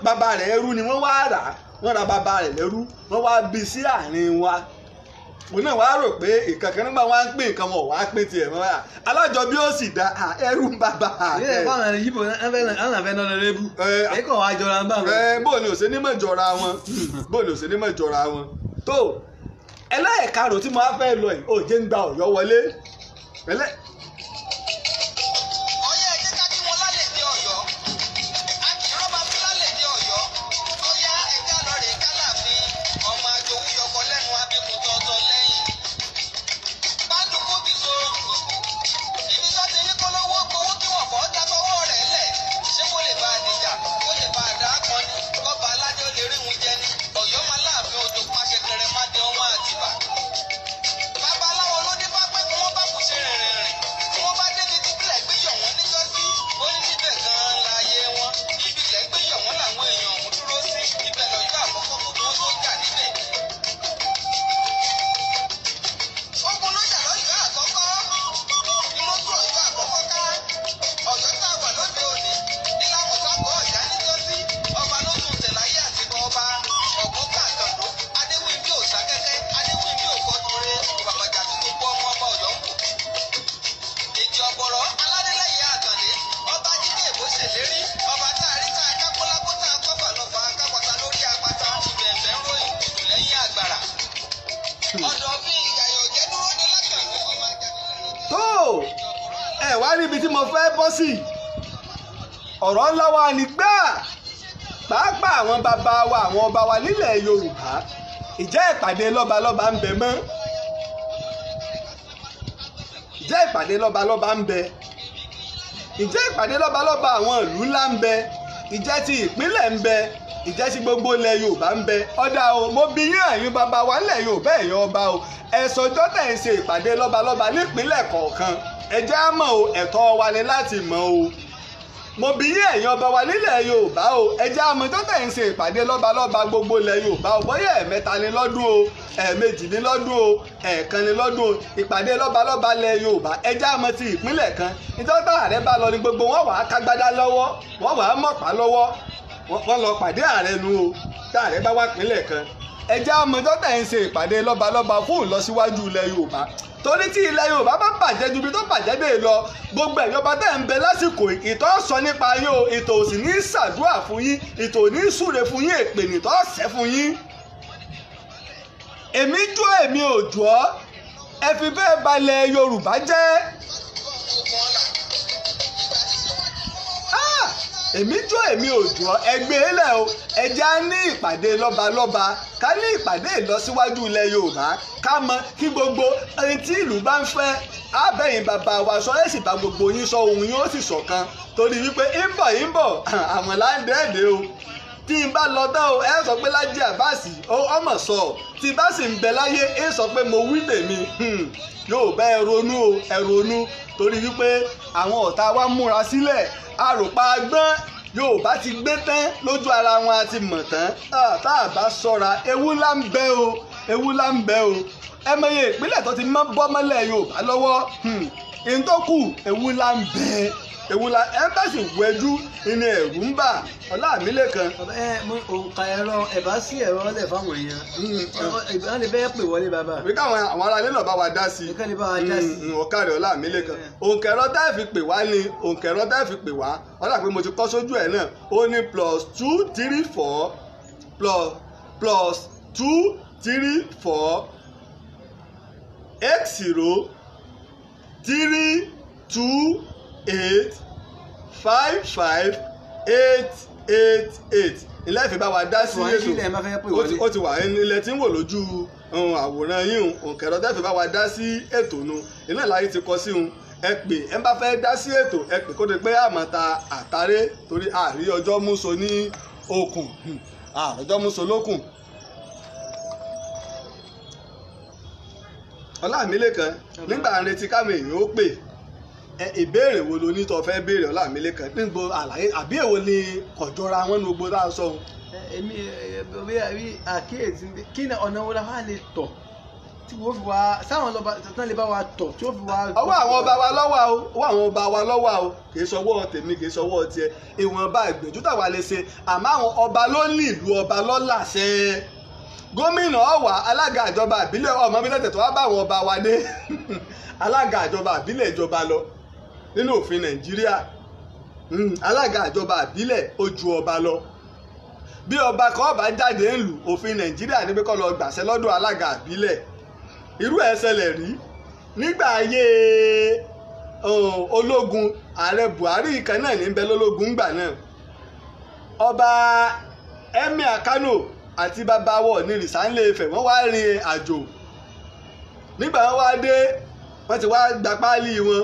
bàbá rẹ̀ ẹrú ni wọ́n wá rà wọ́n ra bàbá rẹ̀ lẹ́rú wọ́n wá bí sí àárín wa mo náà wá rò pé ìkankan nígbà wọn á ń pín nǹkan wọn ò wá pín tiẹ̀ mọ́ wá alájọbí ó sì da ẹrú ń bàbá rẹ̀. ilé ẹ̀kọ́ àwọn yìí bò àwọn àfẹ́ náà lè bú ẹ̀kọ́ wa jọra ń bá wọn. bó ni ò ṣe ní mọ̀ jọra wọn bó ni ò ṣe ní mọ̀ jọra wọn. tó ẹlẹ́ẹ̀karùn tí mo á fẹ́ lọ yìí ò jẹ́ ń gba Ọ̀yọ́ wọlé. níbi tí mo fẹ́ bọ́ sí ọ̀rọ̀ ńlá wa ni gbà pàápàá àwọn bàbá wa àwọn ọba wa nílẹ̀ Yorùbá ìjẹ́ ìpàdé lọ́balọ́ba ń bẹ mọ́ ìjẹ́ ìpàdé lọ́balọ́ba ń bẹ ìjẹ́ ìpàdé lọ́balọ́ba àwọn ìlú ńlá ń bẹ ìjẹ́ ti ìpínlẹ̀ ń bẹ ìjẹ́ ti gbogbo ilẹ̀ Yorùbá ń bẹ ọ̀dà o mo bí yín àyín bàbá wa nílẹ̀ Yorùbá ẹ̀yàn ọba o ẹ̀sọ́jọ́ tẹ̀ ń ṣe ìpàdé lọ́balọ́ba nípínlẹ̀ kọ̀ọ̀kan ẹ jẹ́ á mọ̀ o ẹ̀tọ́ wa ni láti mọ̀ o mo bí yín ẹ̀yin ọba wa nílẹ̀ Yorùbá o ẹ jẹ́ á mọ̀ tó tẹ̀ ń ṣe ìpàdé lọ́balọ́ba gbogbo ilẹ̀ Yorùbá o bóyá ẹ̀mẹ́ta ni lọ́dún o ẹ̀ẹ̀mejì ni lọ́dún o ẹ̀ẹ̀kan ni lọ́dún o ìpàdé lọ́balọ́ba ilẹ̀ Yorùbá ẹ jẹ́ á mọ̀ ti ìpínlẹ̀ kan nítorí ààrẹ bá lọ ní gbogbo wọn wàá kágbádá lọ́wọ́ wọn wàá mọ̀pá lọ́wọ́ wọn lọ pàdé ààrẹ nu o tá ààrẹ bá wá pínlẹ̀ kan ẹ jẹ́ á mọ̀ tó tẹ̀ ń ṣe ìpàdé lọ́balọ́ba fún ìlọsíwájú ilẹ̀ Yorùbá torí tí ilẹ̀ Yorùbá bá bàjẹ́ ju ibi tó bàjẹ́ dé lọ gbogbo ẹ̀yọba tẹ́ ń bẹ lásìkò ìtọ́ sọ nípa yín o ìtò òsì ní ṣàdúrà fún yín ìtò ní súre fún yín èpè nìtọ́ ṣẹ́ fún yín. èmi jó èmi ò jọ́ ẹ fi bẹ́ẹ̀ balẹ̀ Yorùbá jẹ́. èmi jó èmi ò jọ́ ẹgbẹ́ ilẹ̀ o ẹja ní ìpàdé lọ́balọ́ba ká ní ìpàdé ìlọsíwájú ilẹ̀ Yorùbá ká mọ̀ kí gbogbo ẹni tí ìlú bá ń fẹ́ abẹ́yìn bàbá wa sọ ẹ̀ sì bá gbogbo yín sọ ohun yín ó sì ṣọ̀kan torí wípé ń bọ̀ àwọn láńdẹ́ẹ̀dẹ́ o tí n bá lọ tán o ẹ sọ pé Lájí Àbáàsì ọmọ sọ tí bá sì ń bẹ láyé ẹ sọ pé mo wí tèmi yóò bá ẹ ronú torí wípé àwọn ọ̀tá wa múra sílẹ̀ àròpá gbọ́n Yorùbá ti gbé tán lójú ara wọn àti mọ̀ tán tá a bá ṣọ́ra ewu ńlá ń bẹ o ẹ mọye ìpínlẹ̀ tó ti mọ́ bọ́ mọ́lẹ̀ Yorùbá lọ́wọ́ ìntòkù ewu ńlá ń bẹ ẹ́mbẹ́sì wẹ́jú inú ẹ̀rù ń bà Ọlámilékan. mo òǹkà ẹ̀rọ ẹ̀bá sí ẹ̀rọ ọ̀lẹ̀ fáwọn èèyàn ìbá lè bẹ́ẹ̀ pè wọlé bàbá. bí káwọn àwọn ará ilé náà bá wa dá sí i ọ̀kàrẹ̀ Ọlámilékan òǹkà ẹ̀rọ tá ẹ̀ fi pè wá ni òǹkà ẹ̀rọ tá ẹ̀ fi pè wá ọ̀là pé mo ti kọ́ sójú ẹ̀ náà ó ní +234 +234 80 328 55 8 ilé ìfẹ́ bá wa dá sí ilẹ̀ máa fẹ́ pè wọlé. ó ti wà ilẹ̀ tí ń wò lójú àwòrán yín òǹkẹ̀rọ tẹ́fẹ́ bá wa dá sí ètò nu iná ìlàyé ti kọ sí un ẹ pè ẹ bá fẹ́ dá sí ètò ẹ pè kó de pé àmọ́ ta àtàrẹ torí àrí ọjọ́ múso ní okùn ọjọ́ múso lókùn. Ọlámilékan nígbà retí káwọn èèyàn ó pè ìbéèrè wo ló ní tó fẹ́ béèrè Ọlámilékan nígbò àlàyé àbí èwo ni kọjọra wọn ní gbogbo tá a sọ. èmi àkíyèsí kí ni ọ̀nà wo la wá lè tọ̀ tí wọ́n fi wá sáwọn ọlọ́ba tán lè bá wa tọ̀ tí wọ́n fi wá. ọwọ́ àwọn ọba wa lọ́wọ́ o ọwọ́ àwọn ọba wa lọ́wọ́ o kì í sọwọ́ tèmi kì í sọwọ́ tiẹ̀ ìwọ̀nba ìgbìyànjú táwa lè ṣe àmọ́ àwọn ọba ló ní ìlú ọba lọ́làṣẹ gómìnà ọ̀wà alága ìjọba ìbílẹ̀ ọmọ bí tẹ̀tẹ̀ tó wá bá àwọn ọba wa dé alága ìjọba ìbílẹ̀ ìjọba lọ nínú òfin Nàìjíríà alága ìjọba ìbílẹ̀ ó ju ọba lọ bí ọba kan ọba jáde ń lù òfin Nàìjíríà níbi kọ́ lọ gbàṣẹ lọ́dọ̀ alága ìbílẹ̀ irú ẹ̀ ṣẹlẹ̀ rí nígbà ayé ológun ààrẹ Buhari kan náà ní bẹ lólógun gbà náà ọba Emir Kano àti babawọ ní Rìsánlé Ifẹ̀ wọ́n wá rin àjò nígbà wọ́n wá dé wọ́n ti wá gba páálí wọn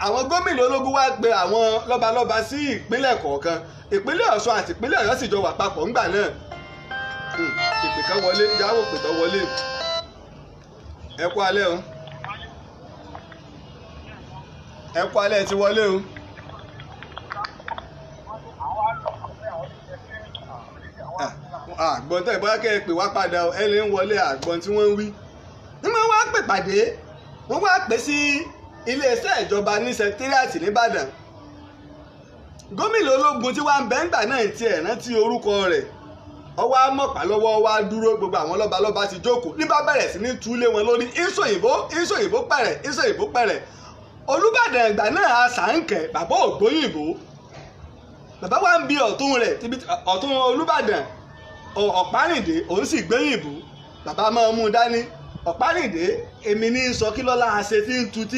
àwọn gómìnà ológun wá pe àwọn lọ́balọ́ba sí ìpínlẹ̀ kọ̀ọ̀kan ìpínlẹ̀ Ọ̀ṣun àti ìpínlẹ̀ Ọ̀yọ́ sì jọ wà papọ̀ ńgbà náà ìpè kan wọlé jáwọ́ pè tó wọlé ẹ kú alẹ́ o ẹ kú alẹ́ ti wọlé o. àgbọn tó ìbọn kẹ́ ẹ pè wá padà ẹ lè ń wọlé àgbọn tí wọ́n ń wí. ní wọ́n wá pè pàdé wọ́n wá pè sí iléeṣẹ́ ìjọba ní sẹkítírìàtì nìbàdàn. gómìnà ológun tí wàá ń bẹ́ ńgbà náà tiẹ̀ rántí orúkọ rẹ̀ ọwọ́ amọ̀pá lọ́wọ́ wá dúró gbogbo àwọn lọ́balọ́ba ti jókòó ní bá bẹ̀rẹ̀ sí ní túlé wọn lórí ìsòyìnbó pẹ̀rẹ̀ Olúbàdàn ìgbà náà Àṣàǹkẹ́ bàbá ògbóyìnbó bàbá wa ń bi ọ̀tún rẹ̀ ọ̀tún Olúbàdàn Ọ̀pánìdé òun sì gbéyìnbó bàbá máa mú un dání Ọ̀pánìdé èmi ní sọ kí lọ́la àṣẹ tí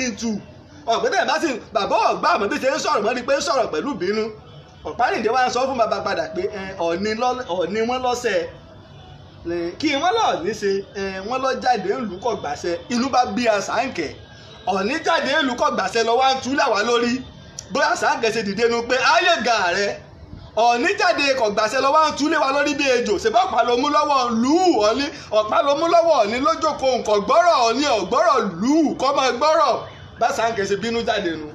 ń tu ọ̀gbẹ́dẹ̀ bá sì bàbá ọ̀gbá àmọ́ bí ṣe ń sọ̀rọ̀ mọ́ ni pé ń sọ̀rọ̀ pẹ̀lú bínú Ọ̀pánìdé wa ń sọ fún bàbá padà pé ọ̀ní wọn lọ́sẹ̀ kí wọ́n lọ́ọ̀ ní ṣe wọ́n lọ́ jáde ńlùkọ̀ gbàṣẹ inú bá bí Àṣàǹkẹ́ ọ̀ní jáde ńlùkọ̀ gbàṣẹ lọ́wọ́ à ń tú làwá lórí bóyá Àṣàǹkẹ́ ṣe dìde nu pé ayé ga rẹ̀ ọ̀ní jáde kọ̀gbàṣẹ lọ́wọ́ à ń tú lé wa lórí bí ejò ṣèbá ọ̀pá ló mú lọ́wọ́ lù ú ọ̀ní ọ̀pá ló mú lọ́wọ́ ọ̀ní lójókòó nǹkan gbọ́rọ̀ ọ̀ní ọ̀gbọ́rọ̀ lù ú kọ́ máa gbọ́rọ̀ bá Àṣàǹkẹ́ ṣe bínú jáde nu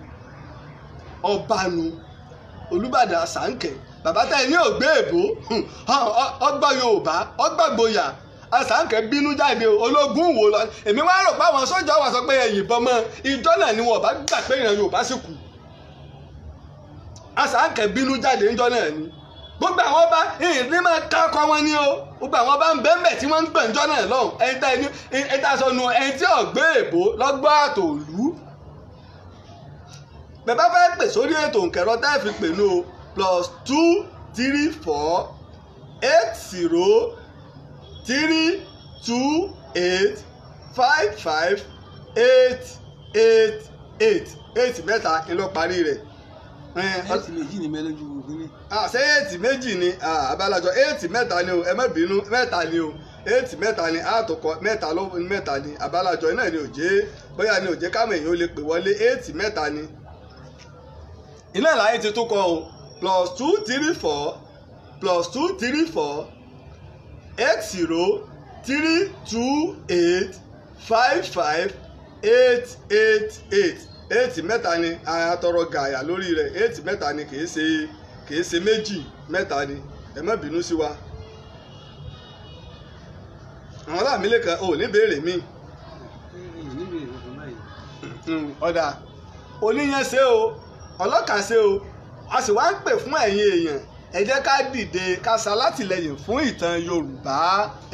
ọba nu Olúbàdàn Àṣàǹkẹ́ bàbá tá ẹ ní ògbé èbó ọgbà Yorùbá ọgbà gboyà Àṣàǹkẹ́ bínú jáde ológun wò lọ èmi wá rò pé àwọn sójà wà sọ pé ẹ̀yìn bọ́mọ ìjọ náà ni wọn bá gbà pé ìran Yorùbá sì kù Àṣàǹkẹ́ bínú jáde ńjọ náà ni gbogbo àwọn bá ní máa kákọ wọn ní o gbogbo àwọn bá ń bẹ́ẹ̀mẹ̀ tí wọ́n ń gbẹ̀ ńjọ náà lọ́hùn ẹni tá a sọ nu ẹni tí ọ̀gbé èbó lọ́gbọ́ àtòlú bẹ́ẹ̀ bá fẹ́ pè sórí ètò nkẹ̀rọ tá ẹ fi pè ní o +234 80 328 55 888 8 mẹ́ta ńlọ parí rẹ̀. 8 méjì ni mẹ́lẹ́jú kínní. ṣé 8 méjì ni abalajọ 8 mẹ́ta ni o ẹ má bínú mẹ́ta ni o 8 mẹ́ta ni àtòkọ mẹ́ta ló mẹ́ta ni abalajọ náà ni òjé bóyá ni òjé káwọn èèyàn ó lè pè wọlé 8 mẹ́ta ni. iná ìlàyé ti tún kọ o +234 80 328 55 888 8 mẹ́ta ni àtọrọ gàyà lórí rẹ̀ 8 mẹ́ta ni kìí ṣe méjì mẹ́ta ni ẹ má bínú sí wa. àwọn Ọlámilékan ò ní béèrè mi. ọ̀dà oníyàn ṣe o ọlọ́kà ṣe o a sì wá ń pè fún ẹ̀yin èèyàn ẹ jẹ́ ká dìde ká ṣalátìlẹ́yìn fún ìtàn Yorùbá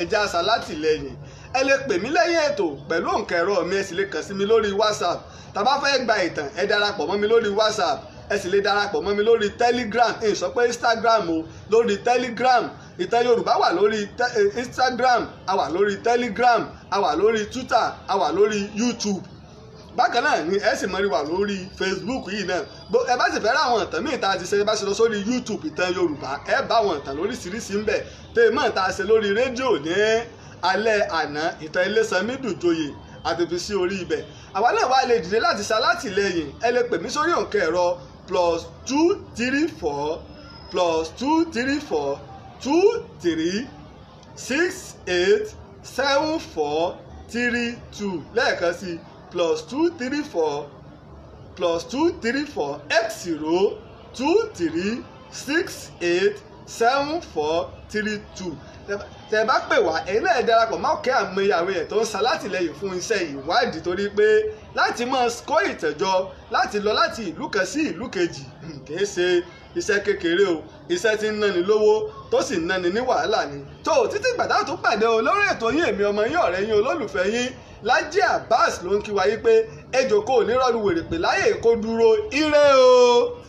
ẹ jẹ́ ṣalátìlẹ́yìn ẹ lè pè mí lẹ́yìn ètò pẹ̀lú òǹkẹ̀rọ mi ẹ sì lè kàn sí mi lórí WhatsApp tá bá fẹ́ gba ìtàn ẹ darapọ̀ mọ́ mi lórí WhatsApp ẹ sì lè darapọ̀ mọ́ mi lórí Telegram ẹ sọ pé Instagram o lórí Telegram ìtàn Yorùbá wà lórí Instagram a wà lórí Telegram a wà lórí Twitter a wà lórí YouTube bákan náà ni ẹ sì mọ rí wa lórí Facebook yìí náà ẹ bá sì fẹ́ ra àwọn ìtàn míì tá a ti ṣe ẹ bá ṣe lọ sórí YouTube Ìtàn Yorùbá ẹ bá àwọn ìtàn lóríṣiríṣi ń bẹ tẹ mọ́ tá a ṣe lórí rédíò ní alẹ́ àná ìtàn Ilésanmí Dùjòyè àti fi sí orí ibẹ̀ àwa náà wá lè dìde láti ṣalátìlẹ́yìn ẹ lè pè mí sórí òǹkà ẹ̀rọ +234 +234 23 68 74 32 lẹ́ẹ̀kan sí +234 +234 80 23 68 74 32 tẹ́ bá pè wá ẹ̀yin náà darapọ̀ máa kẹ́ àmọ́ ìyàwó yẹn tó ń ṣalátìlẹ́yìn fún iṣẹ́ ìwádìí torí pé láti máa kó ìtẹ̀jọ láti lọ láti ìlú kan sí ìlú kejì kìí ṣe iṣẹ́ kékeré o iṣẹ́ tí ń náni lówó tó sì ń náni ní wàhálà ni tó títí gbàdá tó pàdé o lórí ètò yín èmi ọmọ yín ọ̀rẹ́ yín olólùfẹ́ yín Lájí Abbas ló ń kí wa yí pé ejò kò ní rọ́ọ̀lù wèrè pè láyè kó dúró ire o.